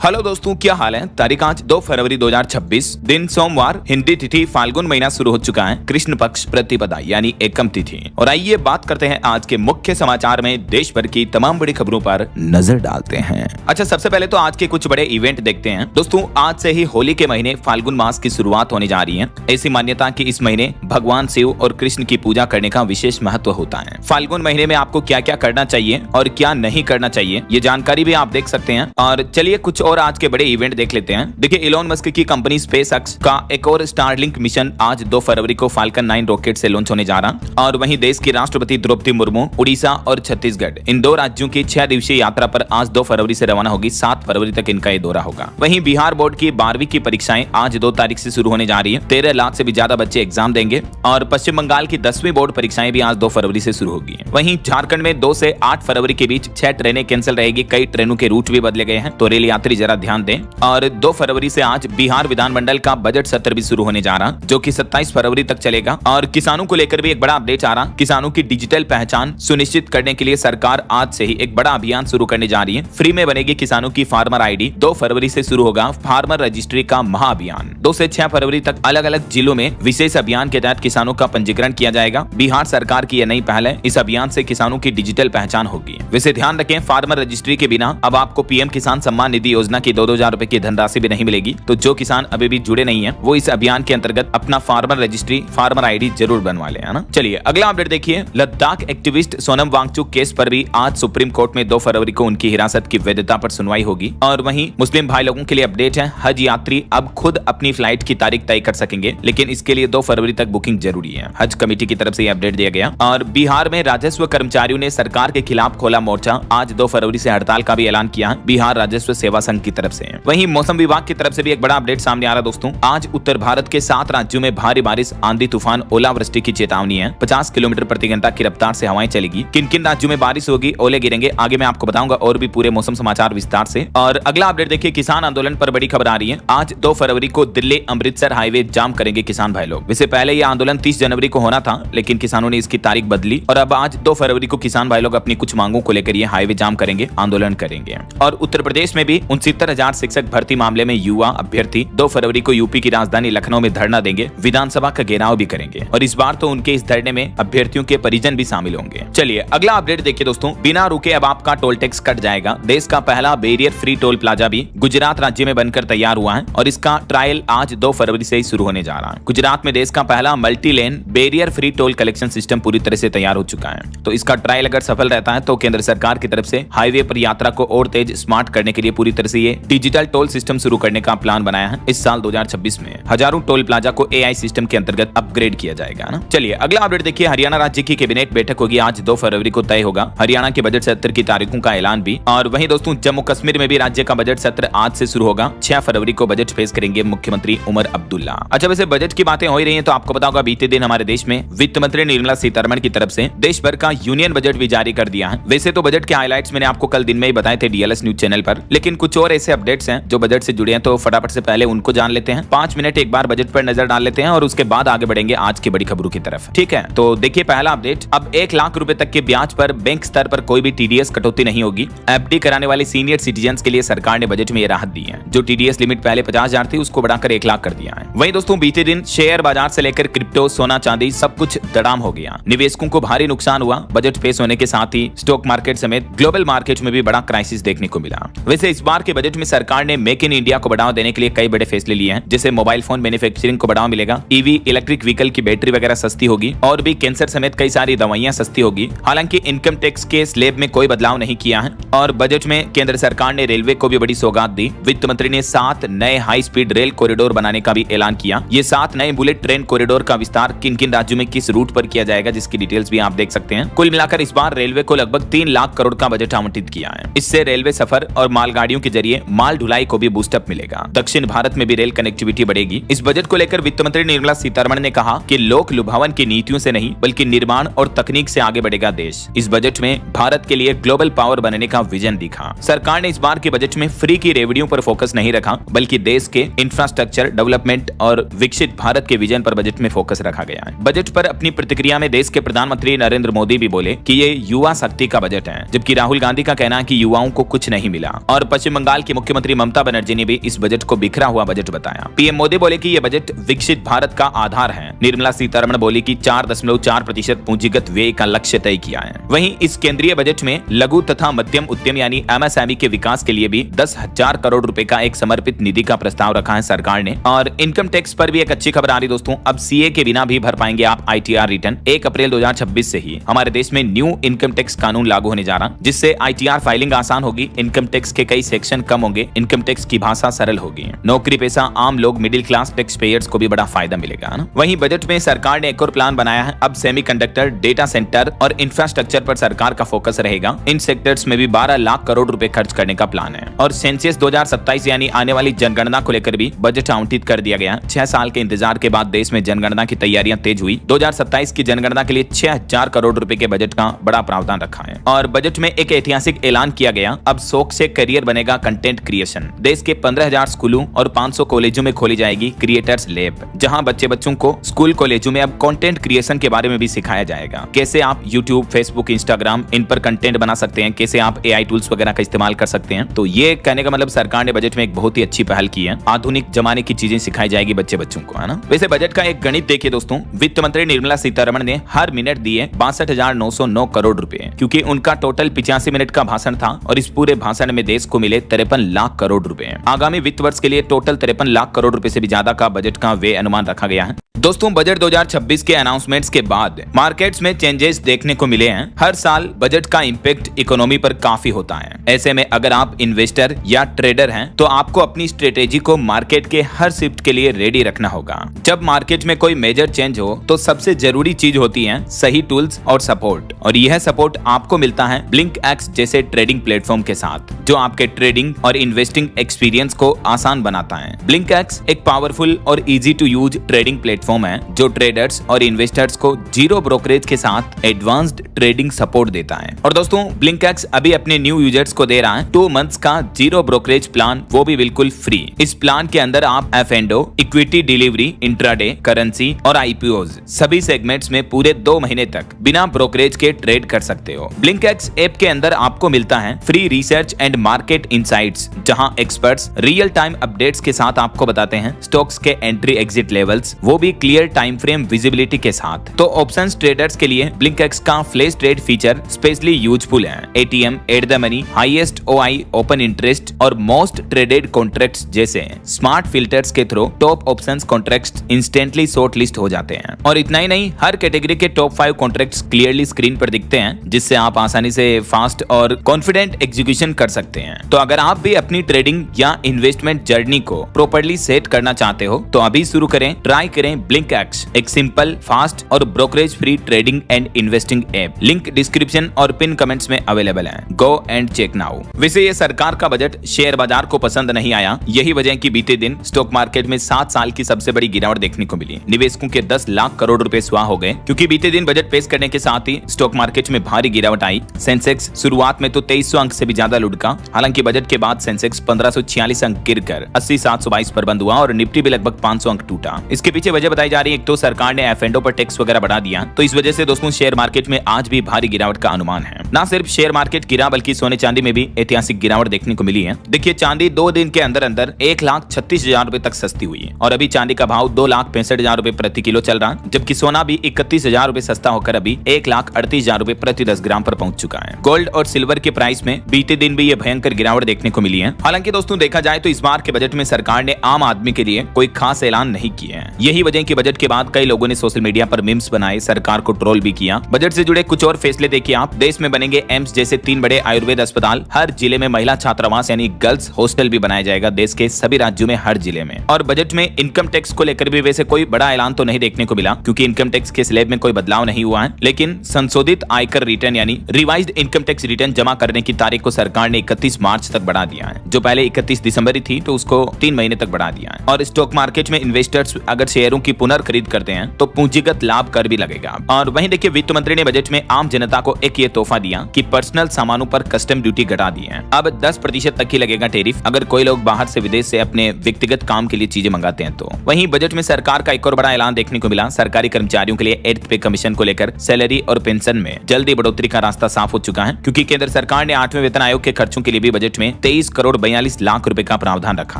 Hello दोस्तों, क्या हाल है। तारीख आज 2 फरवरी 2026, दिन सोमवार, हिंदी तिथि फाल्गुन महीना शुरू हो चुका है। कृष्ण पक्ष प्रतिपदा यानी एकम तिथि। और आइए बात करते हैं आज के मुख्य समाचार में देश भर की तमाम बड़ी खबरों पर नजर डालते हैं। अच्छा, सबसे पहले तो आज के कुछ बड़े इवेंट देखते हैं। दोस्तों, आज से ही होली के महीने फाल्गुन मास की शुरुआत होने जा रही है। ऐसी मान्यता कि इस महीने भगवान शिव और कृष्ण की पूजा करने का विशेष महत्व होता है। फाल्गुन महीने में आपको क्या क्या करना चाहिए और क्या नहीं करना चाहिए, ये जानकारी भी आप देख सकते हैं। और चलिए कुछ और आज के बड़े इवेंट देख लेते हैं। देखिए, इलॉन मस्क की कंपनी स्पेसएक्स का एक और स्टारलिंक मिशन आज 2 फरवरी को फाल्कन 9 रॉकेट से लॉन्च होने जा रहा। और वहीं देश की राष्ट्रपति द्रौपदी मुर्मू उड़ीसा और छत्तीसगढ़ इन 2 राज्यों की 6 दिवसीय यात्रा पर आज 2 फरवरी से रवाना होगी। 7 फरवरी तक इनका ये दौरा होगा। वहीं बिहार बोर्ड की 12वीं की परीक्षाएं आज 2 तारीख से शुरू होने जा रही है। 13 लाख से भी ज्यादा बच्चे एग्जाम देंगे। और पश्चिम बंगाल की 10वीं बोर्ड परीक्षाएं भी आज 2 फरवरी से शुरू होगी। वहीं झारखंड में 2 से 8 फरवरी के बीच 6 ट्रेनें कैंसिल रहेगी। कई ट्रेनों के रूट भी बदले गए हैं, तो रेल यात्री जरा ध्यान दें। और 2 फरवरी से आज बिहार विधानमंडल का बजट सत्र भी शुरू होने जा रहा, जो कि 27 फरवरी तक चलेगा। और किसानों को लेकर भी एक बड़ा अपडेट आ रहा। किसानों की डिजिटल पहचान सुनिश्चित करने के लिए सरकार आज से ही एक बड़ा अभियान शुरू करने जा रही है। फ्री में बनेगी किसानों की फार्मर आईडी। 2 फरवरी से शुरू होगा फार्मर रजिस्ट्री का महाअभियान। 2 से 6 फरवरी तक अलग अलग जिलों में विशेष अभियान के तहत किसानों का पंजीकरण किया जाएगा। बिहार सरकार की यह नई पहल है। इस अभियान से किसानों की डिजिटल पहचान होगी। वैसे ध्यान रखें, फार्मर रजिस्ट्री के बिना अब आपको पीएम किसान सम्मान निधि योजना की 2,000 रुपए की धनराशि भी नहीं मिलेगी। तो जो किसान अभी भी जुड़े नहीं है, वो इस अभियान के अंतर्गत अपना फार्मर रजिस्ट्री फार्मर आईडी जरूर बनवा ले, है ना। चलिए अगला अपडेट देखिए। लद्दाख एक्टिविस्ट सोनम वांगचुक केस पर भी आज सुप्रीम कोर्ट में 2 फरवरी को उनकी हिरासत की वैधता पर सुनवाई होगी। और वहीं मुस्लिम भाई लोगों के लिए अपडेट है। हज यात्री अब खुद अपनी फ्लाइट की तारीख तय कर सकेंगे, लेकिन इसके लिए 2 फरवरी तक बुकिंग जरूरी है। हज कमेटी की तरफ से यह अपडेट दिया गया। और बिहार में राजस्व कर्मचारियों ने सरकार के खिलाफ खोला मोर्चा। आज 2 फरवरी से हड़ताल का भी ऐलान किया बिहार राजस्व सेवा संघ की तरफ से। वहीं मौसम विभाग की तरफ से भी एक बड़ा अपडेट सामने आ रहा दोस्तों। आज उत्तर भारत के 7 राज्यों में भारी बारिश, आंधी, तूफान, ओलावृष्टि की चेतावनी है। 50 किलोमीटर प्रति घंटा की रफ्तार से हवाएं चलेगी। किन किन राज्यों में बारिश होगी, ओले गिरेंगे, आगे मैं आपको बताऊंगा और भी पूरे मौसम समाचार विस्तार से। और अगला अपडेट देखिए, किसान आंदोलन पर बड़ी खबर आ रही है। आज 2 फरवरी को दिल्ली अमृतसर हाईवे जाम करेंगे किसान भाई लोग। वैसे पहले यह आंदोलन 30 जनवरी को होना था, लेकिन किसानों ने इसकी तारीख बदली और अब आज 2 फरवरी को किसान भाई लोग अपनी कुछ मांगों को लेकर ये हाईवे जाम करेंगे, आंदोलन करेंगे। और उत्तर प्रदेश में भी 69,000 शिक्षक भर्ती मामले में युवा अभ्यर्थी 2 फरवरी को यूपी की राजधानी लखनऊ में धरना देंगे, विधानसभा का घेराव भी करेंगे। और इस बार तो उनके इस धरने में अभ्यर्थियों के परिजन भी शामिल होंगे। चलिए अगला अपडेट देखिए दोस्तों। बिना रुके अब आपका टोल टैक्स कट जाएगा। देश का पहला बैरियर फ्री टोल प्लाजा भी गुजरात राज्य में बनकर तैयार हुआ है और इसका ट्रायल आज 2 फरवरी से ही शुरू होने जा रहा है। गुजरात में देश का पहला multi lane barrier free toll collection system पूरी तरह से तैयार हो चुका है। तो इसका ट्रायल अगर सफल रहता है तो केंद्र सरकार की तरफ से हाईवे पर यात्रा को और तेज स्मार्ट करने के लिए पूरी तरह से ये डिजिटल टोल सिस्टम शुरू करने का प्लान बनाया है। इस साल 2026 में हजारों टोल प्लाजा को एआई सिस्टम के अंतर्गत अपग्रेड किया जाएगा ना। चलिए अगला अपडेट देखिए। हरियाणा राज्य की कैबिनेट बैठक होगी आज 2 फरवरी को तय होगा हरियाणा के बजट सत्र की तारीखों का ऐलान भी। और वहीं दोस्तों जम्मू कश्मीर में भी राज्य का बजट सत्र आज से शुरू होगा। 6 फरवरी को बजट पेश करेंगे मुख्यमंत्री उमर अब्दुल्ला। अच्छा, वैसे बजट की बातें हो ही रही है तो आपको पता होगा बीते दिन हमारे देश में वित्त मंत्री निर्मला सीतारमण की तरफ से देश भर का यूनियन बजट भी जारी कर दिया है। वैसे तो बजट के हाइलाइट्स मैंने आपको कल दिन में ही बताए थे डीएलएस न्यूज चैनल पर, लेकिन कुछ और ऐसे अपडेट्स हैं जो बजट से जुड़े हैं, तो फटाफट से पहले उनको जान लेते हैं। 5 मिनट एक बार बजट पर नजर डाल लेते हैं और उसके बाद आगे बढ़ेंगे आज की बड़ी खबरों की तरफ। ठीक है, तो देखिए पहला अपडेट। अब 1 लाख रुपए तक के ब्याज पर बैंक स्तर पर कोई भी टीडीएस कटौती नहीं होगी। एफडी कराने वाले सीनियर सिटीजन्स के लिए सरकार ने बजट में ये राहत दी है। जो टीडीएस लिमिट पहले 50,000 थी उसको बढ़ाकर 1 लाख कर दिया है। वहीं दोस्तों बीते दिन शेयर बाजार से लेकर क्रिप्टो, सोना, चांदी सब कुछ दड़ाम हो गया। निवेशकों को भारी नुकसान हुआ। बजट पेश होने के साथ ही स्टॉक मार्केट समेत ग्लोबल मार्केट में भी बड़ा क्राइसिस देखने को मिला। वैसे इस बार के बजट में सरकार ने मेक इन इंडिया को बढ़ावा देने के लिए कई बड़े फैसले लिए हैं, जैसे मोबाइल फोन मैन्युफैक्चरिंग को बढ़ावा मिलेगा, ईवी इलेक्ट्रिक व्हीकल की बैटरी वगैरह सस्ती होगी और भी कैंसर समेत कई सारी दवाइयां सस्ती होगी। हालांकि इनकम टैक्स के स्लैब में कोई बदलाव नहीं किया है। और बजट में केंद्र सरकार ने रेलवे को भी बड़ी सौगात दी। वित्त मंत्री ने 7 नए हाई स्पीड रेल कॉरिडोर बनाने का भी ऐलान किया। ये 7 नए बुलेट ट्रेन कॉरिडोर का विस्तार किन किन राज्यों में किस रूट पर किया जाएगा, जिसकी डिटेल्स भी आप देख सकते हैं। कुल मिलाकर इस बार रेलवे को लगभग 3 लाख करोड़ का बजट आवंटित किया है। इससे रेलवे सफर और मालगाड़ियों के जरिए माल ढुलाई को भी बूस्टअप मिलेगा। दक्षिण भारत में भी रेल कनेक्टिविटी बढ़ेगी। इस बजट को लेकर वित्त मंत्री निर्मला सीतारमण ने कहा कि लोक लुभावन की नीतियों से नहीं बल्कि निर्माण और तकनीक से आगे बढ़ेगा देश। इस बजट में भारत के लिए ग्लोबल पावर बनने का विजन दिखा। सरकार ने इस बार के बजट में फ्री की रेवन्यू पर फोकस नहीं रखा, बल्कि देश के इंफ्रास्ट्रक्चर डेवलपमेंट और विकसित भारत के विजन पर बजट में फोकस रखा गया है। बजट पर अपनी प्रतिक्रिया में देश के प्रधानमंत्री नरेंद्र मोदी भी बोले कि ये युवा शक्ति का बजट है, जबकि राहुल गांधी का कहना है कि युवाओं को कुछ नहीं मिला। और पश्चिम बंगाल बंगाल की मुख्यमंत्री ममता बनर्जी ने भी इस बजट को बिखरा हुआ बजट बताया। पीएम मोदी बोले कि यह बजट विकसित भारत का आधार है। निर्मला सीतारमण बोली कि 4.4% पूंजीगत व्यय का लक्ष्य तय किया है। वहीं इस केंद्रीय बजट में लघु तथा मध्यम उद्यम यानी एमएसएमई के विकास के लिए भी 10,000 करोड़ रुपए का एक समर्पित निधि का प्रस्ताव रखा है सरकार ने। और इनकम टैक्स पर भी एक अच्छी खबर आ रही दोस्तों, अब सीए के बिना भी भर पाएंगे आप आईटीआर रिटर्न। 1 अप्रैल 2026 से ही हमारे देश में न्यू इनकम टैक्स कानून लागू होने जा रहा, जिससे आईटीआर फाइलिंग आसान होगी, इनकम टैक्स के कई सेक्शन कम होंगे, इनकम टैक्स की भाषा सरल होगी। नौकरी पेशा आम लोग मिडिल क्लास टैक्स पेयर्स को भी बड़ा फायदा मिलेगा ना। वहीं बजट में सरकार ने एक और प्लान बनाया है। अब सेमीकंडक्टर, डेटा सेंटर और इंफ्रास्ट्रक्चर पर सरकार का फोकस रहेगा। इन सेक्टर्स में भी 12 लाख करोड़ रुपए खर्च करने का प्लान है। और सेंसस 2027 यानी आने वाली जनगणना को लेकर भी बजट आवंटित कर दिया गया। 6 साल के इंतजार के बाद देश में जनगणना की तैयारियां तेज हुई। 2027 की जनगणना के लिए 6,000 करोड़ रुपए के बजट का बड़ा प्रावधान रखा है। और बजट में एक ऐतिहासिक ऐलान किया गया, अब शौक से करियर बनेगा कंटेंट क्रिएशन। देश के 15,000 स्कूलों और 500 कॉलेजों में खोली जाएगी क्रिएटर्स लैब, जहां बच्चों को स्कूल कॉलेजों में अब कंटेंट क्रिएशन के बारे में भी सिखाया जाएगा। कैसे आप यूट्यूब, फेसबुक, इंस्टाग्राम इन पर कंटेंट बना सकते हैं, कैसे आप एआई टूल्स वगैरह का इस्तेमाल कर सकते हैं। तो ये कहने का मतलब सरकार ने बजट में एक बहुत ही अच्छी पहल की है। आधुनिक जमाने की चीजें सिखाई जाएगी बच्चों को, है ना। वैसे बजट का एक गणित देखिए दोस्तों, वित्त मंत्री निर्मला सीतारमण ने हर मिनट दिए 62,909 करोड़ रुपए, क्योंकि उनका टोटल 85 मिनट का भाषण था और इस पूरे भाषण में देश को मिले 53 लाख करोड़ रुपए। आगामी वित्त वर्ष के लिए टोटल 53 लाख करोड़ रुपए से भी ज्यादा का बजट का व्यय अनुमान रखा गया है। दोस्तों, बजट 2026 के अनाउंसमेंट्स के बाद मार्केट्स में चेंजेस देखने को मिले हैं। हर साल बजट का इंपैक्ट इकोनॉमी पर काफी होता है। ऐसे में अगर आप इन्वेस्टर या ट्रेडर हैं, तो आपको अपनी स्ट्रेटेजी को मार्केट के हर शिफ्ट के लिए रेडी रखना होगा। जब मार्केट में कोई मेजर चेंज हो, तो सबसे जरूरी चीज होती है सही टूल्स और सपोर्ट। और यह सपोर्ट आपको मिलता है BlinkX जैसे ट्रेडिंग प्लेटफॉर्म के साथ, जो आपके ट्रेडिंग और इन्वेस्टिंग एक्सपीरियंस को आसान बनाता है। BlinkX एक पावरफुल और easy to use trading platform है, जो ट्रेडर्स और इन्वेस्टर्स को जीरो ब्रोकरेज के साथ एडवांस्ड ट्रेडिंग सपोर्ट देता है। और दोस्तों, BlinkX अभी अपने न्यू यूजर्स को दे रहा है 2 मंथ्स का जीरो ब्रोकरेज प्लान, वो भी बिल्कुल फ्री। इस प्लान के अंदर आप F&O, equity delivery, intraday, currency और IPOs सभी सेगमेंट्स में पूरे 2 महीने तक बिना ब्रोकरेज के ट्रेड कर सकते हो। BlinkX ऐप के अंदर आपको मिलता है free research and market insights, जहां एक्सपर्ट्स रियल टाइम अपडेट्स के साथ आपको बताते हैं स्टॉक्स के एंट्री एग्जिट लेवल्स, वो भी क्लियर टाइम फ्रेम विजिबिलिटी के साथ। तो ऑप्शंस ट्रेडर्स के लिए BlinkX का flash trade feature specially useful है। ATM, at the money, highest OI, open interest और मोस्ट ट्रेडेड कॉन्ट्रैक्ट्स जैसे स्मार्ट फिल्टर्स के through top options contracts instantly short list हो जाते हैं। और इतना ही नहीं, हर कैटेगरी के टॉप 5 कॉन्ट्रैक्ट्स क्लियरली स्क्रीन पर दिखते हैं, जिससे आप आसानी से फास्ट और कॉन्फिडेंट एग्जीक्यूशन कर सकते हैं। तो अगर आप भी अपनी ट्रेडिंग या इन्वेस्टमेंट जर्नी को प्रॉपर्ली सेट करना चाहते हो, तो अभी शुरू करें, ट्राई करें BlinkX, एक सिंपल, फास्ट और brokerage free trading and investing app. Link description और पिन कमेंट्स में अवेलेबल है। Go and check now. वैसे ये सरकार का बजट शेयर बाजार को पसंद नहीं आया। यही वजह कि बीते दिन स्टॉक मार्केट में 7 साल की सबसे बड़ी गिरावट देखने को मिली। निवेशकों के 10 लाख करोड़ रुपए स्वाह हो गए, क्योंकि बीते दिन बजट पेश करने के साथ ही स्टॉक मार्केट में भारी गिरावट आई। सेंसेक्स शुरुआत में तो 2300 अंक से भी ज्यादा लुढ़का। हालांकि बजट के बाद सेंसेक्स 1546 अंक गिरकर 80,722 पर बंद हुआ और निफ्टी भी लगभग 500 अंक टूटा। इसके पीछे वजह बताई जा रही है, एक तो सरकार ने F&O पर टैक्स वगैरह बढ़ा दिया, तो इस वजह से दोस्तों शेयर मार्केट में आज भी भारी गिरावट का अनुमान है। ना सिर्फ शेयर मार्केट गिरा, बल्कि सोने चांदी में भी ऐतिहासिक गिरावट देखने को मिली है। देखिए, चांदी 2 दिन के अंदर 1,36,000 रुपए तक सस्ती हुई है और अभी चांदी का भाव 2,65,000 रुपए प्रति किलो चल रहा है, जबकि सोना भी 31,000 रुपए सस्ता होकर अभी 1,38,000 रुपए प्रति 10 ग्राम पर पहुंच चुका है। गोल्ड और सिल्वर के प्राइस में बीते दिन भी ये भयंकर गिरावट देखने को मिली है। हालांकि दोस्तों देखा जाए तो इस बार के बजट में सरकार ने आम आदमी के लिए कोई खास ऐलान नहीं किए हैं। यही वजह कि बजट के बाद कई लोगों ने सोशल मीडिया पर मीम्स बनाए, सरकार को ट्रोल भी किया। बजट से जुड़े कुछ और फैसले देखिए आप। देश में बनेंगे एम्स जैसे 3 बड़े आयुर्वेद अस्पताल। हर जिले में महिला छात्रावास यानी गर्ल्स हॉस्टल भी बनाया जाएगा, देश के सभी राज्यों में हर जिले में। और बजट में इनकम टैक्स को लेकर भी वैसे कोई बड़ा ऐलान तो नहीं देखने को मिला, क्योंकि इनकम टैक्स के स्लैब में कोई बदलाव नहीं हुआ है। लेकिन संशोधित आयकर रिटर्न यानी रिवाइज्ड इनकम टैक्स रिटर्न जमा करने की तारीख को सरकार ने 31 मार्च तक बढ़ा दिया है। जो पहले 31 दिसंबर थी, तो उसको 3 महीने तक बढ़ा दिया है। और स्टॉक मार्केट में इन्वेस्टर्स अगर शेयरों की की पुनर्खरीद करते हैं तो पूंजीगत लाभ कर भी लगेगा। और वहीं देखिए वित्त मंत्री ने बजट में आम जनता को एक ये तोहफा दिया कि पर्सनल सामानों पर कस्टम ड्यूटी घटा दी है। अब 10% तक ही लगेगा टैरिफ अगर कोई लोग बाहर से विदेश से अपने व्यक्तिगत काम के लिए चीजें मंगाते हैं तो। वहीं बजट में सरकार का एक और बड़ा ऐलान देखने को मिला। सरकारी कर्मचारियों के लिए 8th पे कमीशन को लेकर सैलरी और पेंशन में जल्दी बढ़ोतरी का रास्ता साफ हो चुका है, क्योंकि केंद्र सरकार ने 8वें वेतन आयोग के खर्चों के लिए भी बजट में 23 करोड़ 42 लाख रुपए का प्रावधान रखा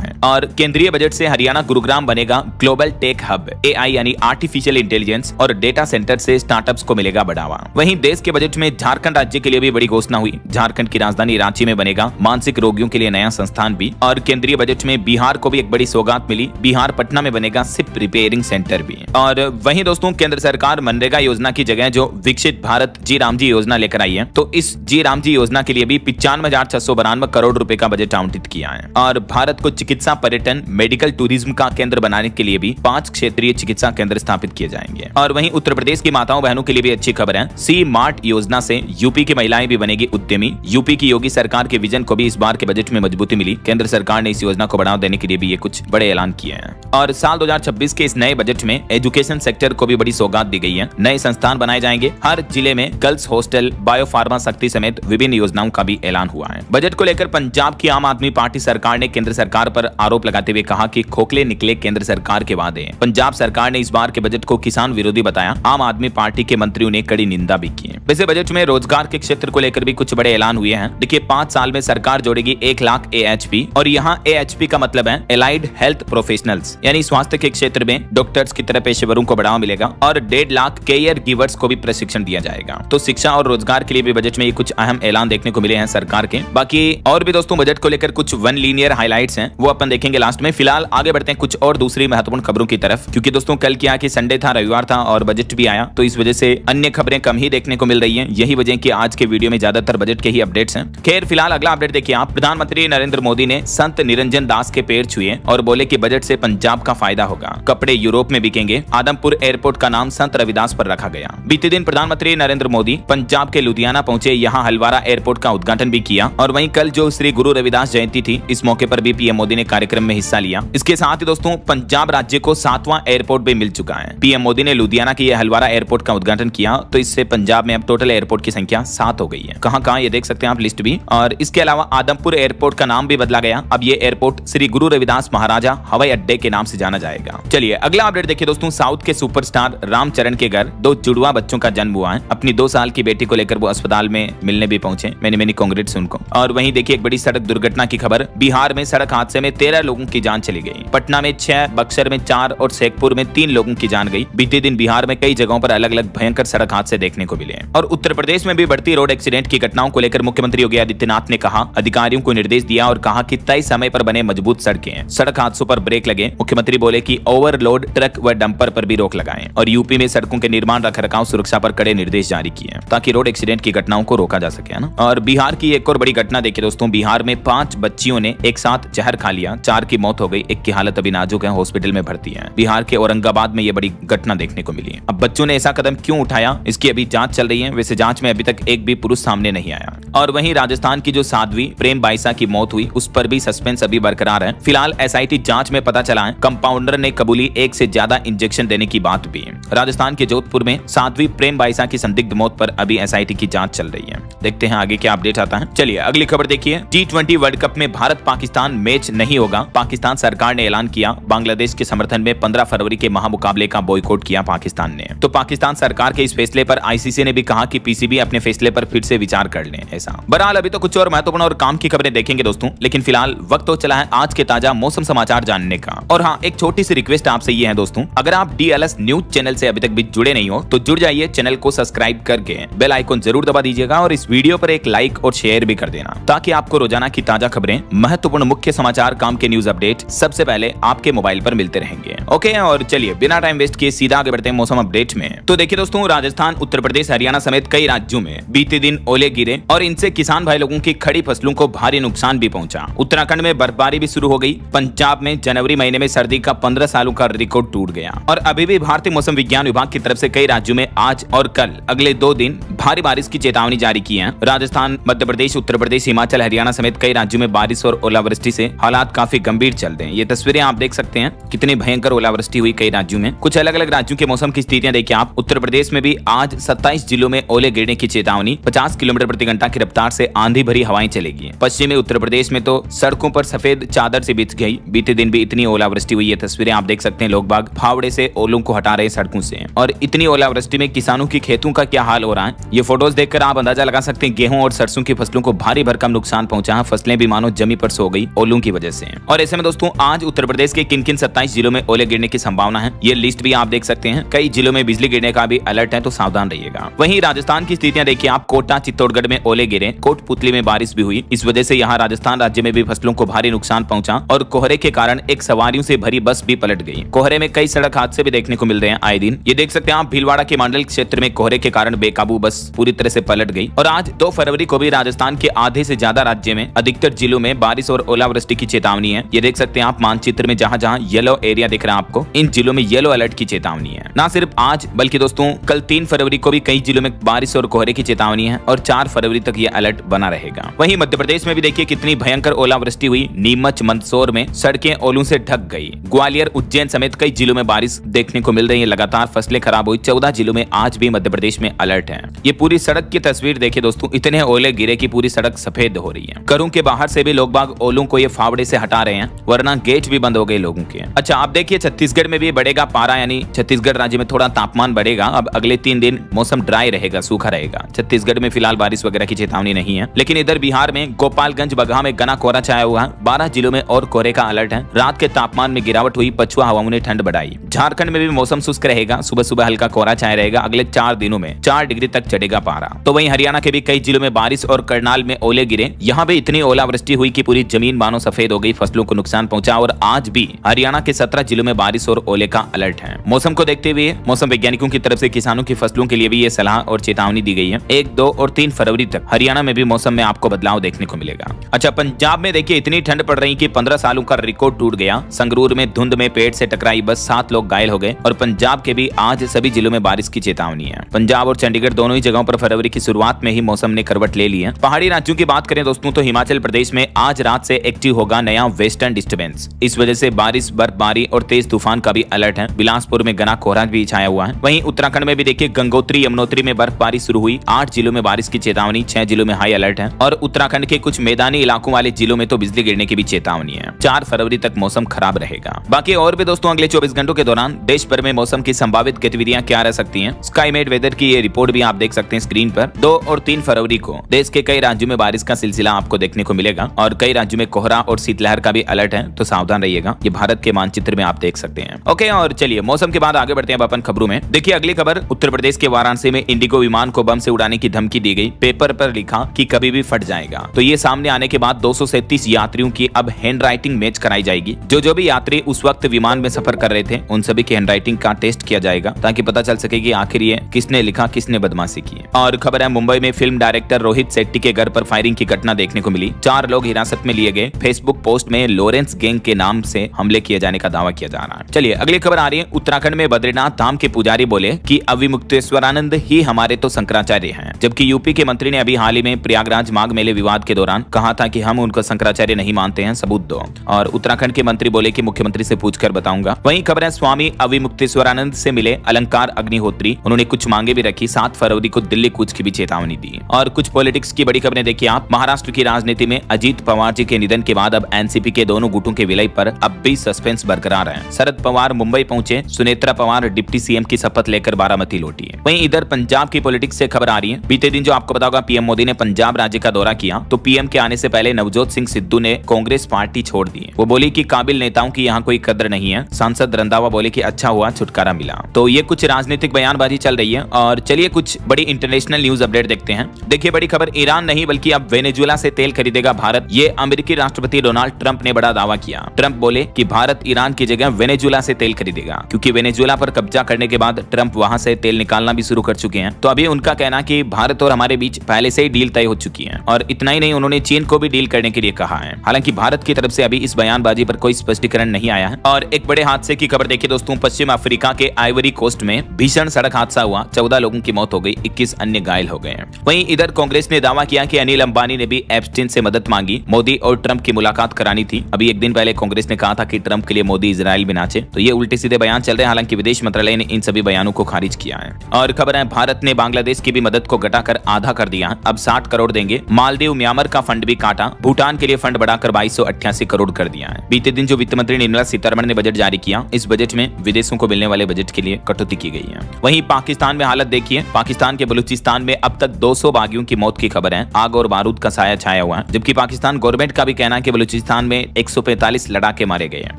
है। और केंद्रीय बजट से हरियाणा गुरुग्राम बनेगा ग्लोबल टेक हब। AI यानी आर्टिफिशियल इंटेलिजेंस और डेटा सेंटर से स्टार्टअप्स को मिलेगा बढ़ावा। वहीं देश के बजट में झारखंड राज्य के लिए भी बड़ी घोषणा हुई। झारखंड की राजधानी रांची में बनेगा मानसिक रोगियों के लिए नया संस्थान भी। और केंद्रीय बजट में बिहार को भी एक बड़ी सौगात मिली। बिहार पटना में बनेगा सिप रिपेयरिंग सेंटर भी। और वहीं दोस्तों केंद्र सरकार मनरेगा योजना की जगह जो विकसित भारत जी राम जी योजना लेकर आई है, तो इस जी राम जी योजना के लिए भी 95,692 करोड़ रुपए का बजट आवंटित किया है। और भारत को चिकित्सा, पर्यटन, मेडिकल टूरिज्म का केंद्र बनाने के लिए भी 5 क्षेत्रीय चिकित्सा केंद्र स्थापित किए जाएंगे। और वहीं उत्तर प्रदेश की माताओं बहनों के लिए भी अच्छी खबर है। सी मार्ट योजना से यूपी की महिलाएं भी बनेगी उद्यमी। यूपी की योगी सरकार के विजन को भी इस बार के बजट में मजबूती मिली। केंद्र सरकार ने इस योजना को बढ़ावा देने के लिए भी ये कुछ बड़े ऐलान किए हैं। और साल 2026 के इस नए बजट में एजुकेशन सेक्टर को भी बड़ी सौगात दी गई है। नए संस्थान बनाए जाएंगे। हर जिले में गर्ल्स हॉस्टल, बायोफार्मा शक्ति समेत विभिन्न योजनाओं का भी ऐलान हुआ है। बजट को लेकर पंजाब की आम आदमी पार्टी सरकार ने केंद्र सरकार पर आरोप लगाते हुए कहा कि खोखले निकले केंद्र सरकार के वादे। पंजाब सरकार ने इस बार के बजट को किसान विरोधी बताया। आम आदमी पार्टी के मंत्रियों ने कड़ी निंदा भी की। वैसे बजट में रोजगार के क्षेत्र को लेकर भी कुछ बड़े ऐलान हुए हैं। देखिए 5 साल में सरकार जोड़ेगी 1 लाख AHP। और यहाँ AHP का मतलब है एलाइड हेल्थ प्रोफेशनल्स, यानी स्वास्थ्य के क्षेत्र में डॉक्टर्स की तरह पेशेवरों को बढ़ावा मिलेगा। और 1.5 लाख केयर गिवर्स को भी प्रशिक्षण दिया जाएगा। तो शिक्षा और रोजगार के लिए भी बजट में ये कुछ अहम ऐलान देखने को मिले हैं सरकार के। बाकी और भी दोस्तों बजट को लेकर कुछ वन लीनियर हाइलाइट्स हैं, वो अपन देखेंगे लास्ट में। फिलहाल आगे बढ़ते हैं कुछ और दूसरी महत्वपूर्ण खबरों की तरफ, क्योंकि दोस्तों कल क्या कि संडे था, रविवार था और बजट भी आया, तो इस वजह से अन्य खबरें कम ही देखने को मिल रही हैं। यही वजह कि आज के वीडियो में ज्यादातर बजट के ही अपडेट्स हैं। खैर फिलहाल अगला अपडेट देखिए आप। प्रधानमंत्री नरेंद्र मोदी ने संत निरंजन दास के पैर छुए और बोले कि बजट से पंजाब का फायदा होगा। कपड़े यूरोप में बिकेंगे। आदमपुर एयरपोर्ट का नाम संत रविदास पर रखा गया। बीते दिन प्रधानमंत्री नरेंद्र मोदी पंजाब के लुधियाना पहुंचे। यहाँ हलवारा एयरपोर्ट का उद्घाटन भी किया। और वहीं कल जो श्री गुरु रविदास जयंती थी, इस मौके पर भी पीएम मोदी ने कार्यक्रम में हिस्सा लिया। इसके साथ ही दोस्तों पंजाब राज्य को 7वां एयरपोर्ट भी मिल चुका है। पीएम मोदी ने लुधियाना की हलवारा एयरपोर्ट का उद्घाटन किया, तो इससे पंजाब में अब टोटल एयरपोर्ट की संख्या 7 हो गई है। कहां ये देख सकते हैं आप लिस्ट भी। और इसके अलावा आदमपुर एयरपोर्ट का नाम भी बदला गया। अब ये एयरपोर्ट श्री गुरु रविदास महाराजा हवाई अड्डे के नाम से जाना जाएगा। चलिए अगला अपडेट देखिए दोस्तों। साउथ के सुपरस्टार रामचरण के घर 2 जुड़वा बच्चों का जन्म हुआ है। अपनी 2 साल की बेटी को लेकर वो अस्पताल में मिलने भी पहुंचे। मैंने कांग्रेट्स उनको। और वहीं देखिए एक बड़ी सड़क दुर्घटना की खबर। बिहार में सड़क हादसे में 13 लोगों की जान चली गई। पटना में 6, बक्सर में 4 और शेखपुर में 3 लोगों की जान गई। बीते दिन बिहार में कई जगहों पर अलग अलग भयंकर सड़क हादसे देखने को मिले। और उत्तर प्रदेश में भी बढ़ती रोड एक्सीडेंट की घटनाओं को लेकर मुख्यमंत्री योगी आदित्यनाथ ने कहा, अधिकारियों को निर्देश दिया और कहा कि तय समय पर बने मजबूत सड़कें, सड़क हादसों पर ब्रेक लगे। मुख्यमंत्री बोले कि ओवरलोड ट्रक व डंपर पर भी रोक लगाएं। और यूपी में सड़कों के निर्माण, रखरखाव, सुरक्षा पर कड़े निर्देश जारी किए ताकि रोड एक्सीडेंट की घटनाओं को रोका जा सके, है ना। और बिहार की एक और बड़ी घटना देखिए दोस्तों। बिहार में 5 बच्चियों ने एक साथ जहर खा लिया। 4 की मौत हो गई। एक की हालत अभी नाजुक है, हॉस्पिटल में भर्ती है। बिहार के औरंगाबाद में ये बड़ी घटना देखने को मिली है। अब बच्चों ने ऐसा कदम क्यों उठाया, इसकी अभी जांच चल रही है। वैसे जांच में अभी तक एक भी पुरुष सामने नहीं आया। और वहीं राजस्थान की जो साध्वी प्रेम बाइसा की मौत हुई, उस पर भी सस्पेंस अभी बरकरार है। फिलहाल SIT जांच में पता चला है कंपाउंडर ने कबूली 1 से ज्यादा इंजेक्शन देने की बात भी। राजस्थान के जोधपुर में साध्वी प्रेम बाइसा की संदिग्ध मौत पर अभी SIT की जांच चल रही है। देखते हैं आगे क्या अपडेट आता है। चलिए अगली खबर देखिए। T20 वर्ल्ड कप में भारत पाकिस्तान मैच नहीं होगा। पाकिस्तान सरकार ने ऐलान किया। बांग्लादेश के समर्थन में 15 फरवरी के महामुकाबले का बॉयकॉट किया पाकिस्तान ने। तो पाकिस्तान सरकार के इस फैसले पर ICC ने भी कहा कि PCB अपने फैसले पर फिर से विचार कर लें। ऐसा बहरहाल अभी तो कुछ और महत्वपूर्ण और काम की खबरें देखेंगे दोस्तों, लेकिन फिलहाल वक्त तो चला है आज के ताजा मौसम समाचार जानने का। और हाँ, एक छोटी सी रिक्वेस्ट आपसे ये है दोस्तों, अगर आप DLS न्यूज चैनल से अभी तक भी जुड़े नहीं हो तो जुड़ जाइए। चैनल को सब्सक्राइब करके बेल आइकन जरूर दबा दीजिएगा और इस वीडियो पर एक लाइक और शेयर भी कर देना, ताकि आपको रोजाना की ताजा खबरें, महत्वपूर्ण मुख्य समाचार, काम के न्यूज अपडेट सबसे पहले आपके मोबाइल पर मिलते रहेंगे। ओके, और चलिए बिना टाइम वेस्ट किए सीधा आगे बढ़ते हैं मौसम अपडेट में। तो देखिए दोस्तों, राजस्थान, उत्तर प्रदेश, हरियाणा समेत कई राज्यों में बीते दिन ओले गिरे और इनसे किसान भाई लोगों की खड़ी फसलों को भारी नुकसान भी पहुंचा। उत्तराखंड में बर्फबारी भी शुरू हो गई। पंजाब में जनवरी महीने में सर्दी का 15 सालों का रिकॉर्ड टूट गया। और अभी भी भारतीय मौसम विज्ञान विभाग की तरफ से कई राज्यों में आज और कल अगले 2 दिन भारी बारिश की चेतावनी जारी की है। राजस्थान, मध्य प्रदेश, उत्तर प्रदेश, हिमाचल, हरियाणा समेत कई राज्यों में बारिश और ओलावृष्टि से हालात काफी गंभीर चल रहे हैं। ये तस्वीरें आप देख सकते हैं, कितनी भयंकर ओलावृष्टि हुई कई राज्यों में। कुछ अलग अलग राज्यों के मौसम की स्थितियां देखिए आप। उत्तर प्रदेश में भी आज 27 जिलों में ओले गिरने की चेतावनी, 50 किलोमीटर प्रति घंटा की रफ्तार से आंधी भरी हवाएं चलेगी। पश्चिमी उत्तर प्रदेश में तो सड़कों पर सफेद चादर से बिछ गई। बीते दिन भी इतनी ओलावृष्टि हुई है, तस्वीरें आप देख सकते हैं। लोग बाग फावड़े से ओलों को हटा रहे सड़कों से, और इतनी ओलावृष्टि में किसानों की खेतों का क्या हाल हो रहा है, ये फोटोज देखकर आप अंदाजा लगा सकते हैं। गेहूं और सरसों की फसलों को भारी भरकम नुकसान पहुंचा है। फसलें भी मानो जमी पर सो गई ओलों की वजह से। और ऐसे में दोस्तों आज उत्तर प्रदेश के किन किन 27 जिलों में ओले गिरने की संभावना है, ये लिस्ट भी आप देख सकते हैं। कई जिलों में बिजली गिरने का भी अलर्ट है, तो सावधान रहिएगा। वहीं राजस्थान की स्थितियां देखिए आप। कोटा चित्तौड़गढ़ में ओले गिरे, कोटपुतली में बारिश भी हुई। इस वजह से यहाँ राजस्थान राज्य में भी फसलों को भारी नुकसान पहुंचा, और कोहरे के कारण एक सवारियों से भरी बस भी पलट गई। कोहरे में कई सड़क हादसे भी देखने को मिल रहे हैं आए दिन। ये देख सकते हैं आप, भीलवाड़ा के मंडल क्षेत्र में कोहरे के कारण बेकाबू बस पूरी तरह से पलट गई। और आज 2 फरवरी को भी राजस्थान के आधे से ज्यादा राज्य में अधिकतर जिलों में बारिश और ओलावृष्टि की चेतावनी है। ये देख सकते हैं आप मानचित्र में, जहां जहां येलो एरिया दिख रहा है आपको, इन जिलों में येलो अलर्ट की चेतावनी है। ना सिर्फ आज बल्कि दोस्तों कल 3 फरवरी को भी कई जिलों में बारिश और कोहरे की चेतावनी है, और 4 फरवरी तक यह अलर्ट बना रहेगा। वहीं मध्य प्रदेश में भी देखिए कितनी भयंकर ओलावृष्टि हुई। नीमच मंदसौर में सड़कें ओलों से ढक गई। ग्वालियर उज्जैन समेत कई जिलों में बारिश देखने को मिल रही है। लगातार फसलें खराब हुई। 14 जिलों में आज भी मध्य प्रदेश में अलर्ट है। ये पूरी सड़क की तस्वीर देखिए दोस्तों, इतने ओले गिरे कि पूरी सड़क सफेद हो रही है। घरों के बाहर से भी लोग बाग ओलों को ये फावड़े से हटा रहे हैं, वरना गेट भी बंद हो गए लोगों के। अच्छा आप देखिए छत्तीसगढ़ में भी बढ़ेगा पारा, यानी छत्तीसगढ़ राज्य में थोड़ा तापमान बढ़ेगा। अब अगले 3 दिन मौसम ड्राई रहेगा, सूखा रहेगा। छत्तीसगढ़ में फिलहाल बारिश वगैरह की चेतावनी नहीं है, लेकिन इधर बिहार में गोपालगंज बगहा में घना कोहरा छाया हुआ है। 12 जिलों में और कोहरे का अलर्ट है। रात के तापमान में गिरावट हुई, पछुआ हवाओं ने ठंड बढ़ाई। झारखंड में भी मौसम शुष्क रहेगा, सुबह सुबह हल्का कोहरा छाया रहेगा। अगले 4 दिनों में 4 डिग्री तक चढ़ेगा पारा। तो वहीं हरियाणा के भी कई जिलों में बारिश और करनाल में ओले गिरे। यहाँ भी इतनी ओलावृष्टि हुई कि पूरी जमीन मानो सफेद हो गई, फसलों को नुकसान पहुंचा। और आज भी हरियाणा के 17 जिलों में बारिश और ओले का अलर्ट है। मौसम को देखते हुए मौसम वैज्ञानिकों की तरफ से किसानों की फसलों के लिए भी ये सलाह और चेतावनी दी गई है। 1, 2 और 3 फरवरी तक हरियाणा में भी मौसम में आपको बदलाव देखने को मिलेगा। अच्छा पंजाब में देखिए इतनी ठंड पड़ रही कि 15 सालों का रिकॉर्ड टूट गया। संगरूर में धुंध में पेड़ से टकराई बस, 7 लोग घायल हो गए। और पंजाब के भी आज सभी जिलों में बारिश की चेतावनी है। पंजाब और चंडीगढ़ दोनों ही जगहों पर फरवरी की शुरुआत में ही मौसम ने करवट ले ली है। पहाड़ी राज्यों की बात करें दोस्तों, तो हिमाचल प्रदेश में आज रात से एक्टिव होगा नया वेस्टर्न डिस्टर्बेंस। इस वजह से बारिश, बर्फबारी और तेज तूफान का भी अलर्ट है। बिलासपुर में घना कोहरा भी छाया हुआ है। वहीं उत्तराखंड में भी देखिए गंगोत्री यमुनोत्री में बर्फबारी शुरू हुई। 8 जिलों में बारिश की चेतावनी, 6 जिलों में हाई अलर्ट है। और उत्तराखंड के कुछ मैदानी इलाकों वाले जिलों में तो बिजली गिरने की भी चेतावनी है। 4 फरवरी तक मौसम खराब रहेगा। बाकी और भी दोस्तों अगले 24 घंटों के दौरान देश भर में मौसम की संभावित गतिविधियां क्या रह सकती हैं, स्काईमेट वेदर की ये रिपोर्ट भी आप देख सकते हैं स्क्रीन पर। 2 और 3 फरवरी को देश के कई राज्यों में बारिश का सिलसिला आपको देखने को मिलेगा, और कई राज्यों में कोहरा और शीतलहर का भी अलर्ट है, तो सावधान रहिएगा। ये भारत के मानचित्र में आप देख सकते हैं। ओके, और चलिए मौसम के बाद आगे बढ़ते हैं अपन खबरों में। देखिए अगली खबर, उत्तर प्रदेश के वाराणसी में इंडिगो विमान को बम से उड़ाने की धमकी दी गई। पेपर पर लिखा कि कभी भी फट जाएगा। तो ये सामने आने के बाद 237 यात्रियों की अब हैंड राइटिंग मैच कराई जाएगी। जो भी यात्री उस वक्त विमान में सफर कर रहे थे, उन सभी की हैंडराइटिंग का टेस्ट किया जाएगा, ताकि पता चल सके कि आखिर ये किसने लिखा, किसने बदमाशी की। और खबर है मुंबई में फिल्म डायरेक्टर रोहित शेट्टी के घर पर फायरिंग की घटना देखने को मिली। 4 लोग हिरासत में लिए गए। फेसबुक पोस्ट में लॉरेंस गैंग के नाम से हमले किए जाने का दावा किया जा रहा है। चलिए अगली खबर आ रही है। उत्तराखंड में बद्रीनाथ धाम के पुजारी बोले कि अविमुक्तेश्वरानंद ही हमारे तो शंकराचार्य हैं, जबकि यूपी के मंत्री ने अभी हाल ही में प्रयागराज माघ मेले विवाद के दौरान कहा था कि हम उनको शंकराचार्य नहीं मानते हैं, सबूत दो। और उत्तराखंड के मंत्री बोले कि मुख्यमंत्री से पूछकर बताऊंगा। वहीं खबर है स्वामी अविमुक्तेश्वरानंद से मिले अलंकार अग्निहोत्री, उन्होंने कुछ मांगे भी रखी। 7 फरवरी को दिल्ली कूच की भी चेतावनी दी। और कुछ पॉलिटिक्स की बड़ी खबरें देखिए आप। महाराष्ट्र की राजनीति में अजीत पवार जी के निधन के बाद अब एनसीपी के दोनों गुटों के विलय पर अब भी सस्पेंस बरकरार है। शरद पवार मुंबई पहुंचे, सुनेत्रा पवार डिप्टी सीएम की शपथ लेकर बारामती लौटी है। वहीं इधर पंजाब की पॉलिटिक्स से खबर आ रही है। बीते दिन जो आपको बताऊंगा, पीएम मोदी ने पंजाब राज्य का दौरा किया, तो पीएम के आने से पहले नवजोत सिंह सिद्धू ने कांग्रेस पार्टी छोड़ दी। वो बोली कि काबिल नेताओं की यहाँ कोई कदर नहीं है। सांसद रंधावा बोले कि अच्छा हुआ छुटकारा मिला। तो ये कुछ राजनीतिक बयानबाजी चल रही है। और चलिए कुछ बड़ी इंटरनेशनल न्यूज अपडेट देखते हैं। देखिए बड़ी खबर, ईरान नहीं बल्कि अब वेनेजुएला से तेल खरीदेगा भारत। ये अमेरिकी राष्ट्रपति डोनाल्ड ट्रंप ने बड़ा दावा किया। ट्रंप बोले कि भारत ईरान की जगह वेनेजुएला से तेल खरीदेगा, क्योंकि वेनेजुएला पर कब्जा करने के बाद ट्रंप वहां से तेल निकालना भी शुरू कर चुके हैं। तो अभी उनका कहना कि भारत और हमारे बीच पहले से ही डील तय हो चुकी है। और इतना ही नहीं, उन्होंने चीन को भी डील करने के लिए कहा है। हालांकि भारत की तरफ से अभी इस बयानबाजी पर कोई स्पष्टीकरण नहीं आया है। और एक बड़े हादसे की खबर देखिए दोस्तों, पश्चिम अफ्रीका के आइवरी कोस्ट में भीषण सड़क हादसा हुआ। 14 लोगों की मौत हो गई, 21 अन्य घायल हो गए। वहीं इधर कांग्रेस ने दावा किया कि अनिल अंबानी ने भी एप्स्टीन से मदद मांगी। मोदी और ट्रंप की मुलाकात करानी थी। अभी एक दिन पहले कांग्रेस ने कहा था कि ट्रंप के लिए मोदी इजराइल में नाचे। तो ये उल्टे सीधे बयान चल रहे हैं, हालांकि विदेश मंत्रालय ने इन सभी बयानों को खारिज किया है। और खबर है, भारत ने बांग्लादेश की भी मदद को घटाकर आधा कर दिया, अब 60 करोड़ देंगे। मालदीव म्यांमार का फंड भी काटा, भूटान के लिए फंड बढ़ाकर 2288 करोड़ कर दिया है। बीते दिन जो वित्त मंत्री निर्मला सीतारमण ने बजट जारी किया, इस बजट में विदेशों को मिलने वाले बजट के लिए कटौती की गई है। वहीं पाकिस्तान में हालत देखिए, पाकिस्तान के बलूचिस्तान में अब तक 200 बागियों की मौत की खबर है। आग और बारूद का साया छाया हुआ है, जबकि पाकिस्तान गवर्नमेंट का भी कहना है कि बलूचिस्तान में 145 लड़ाके मारे गए हैं।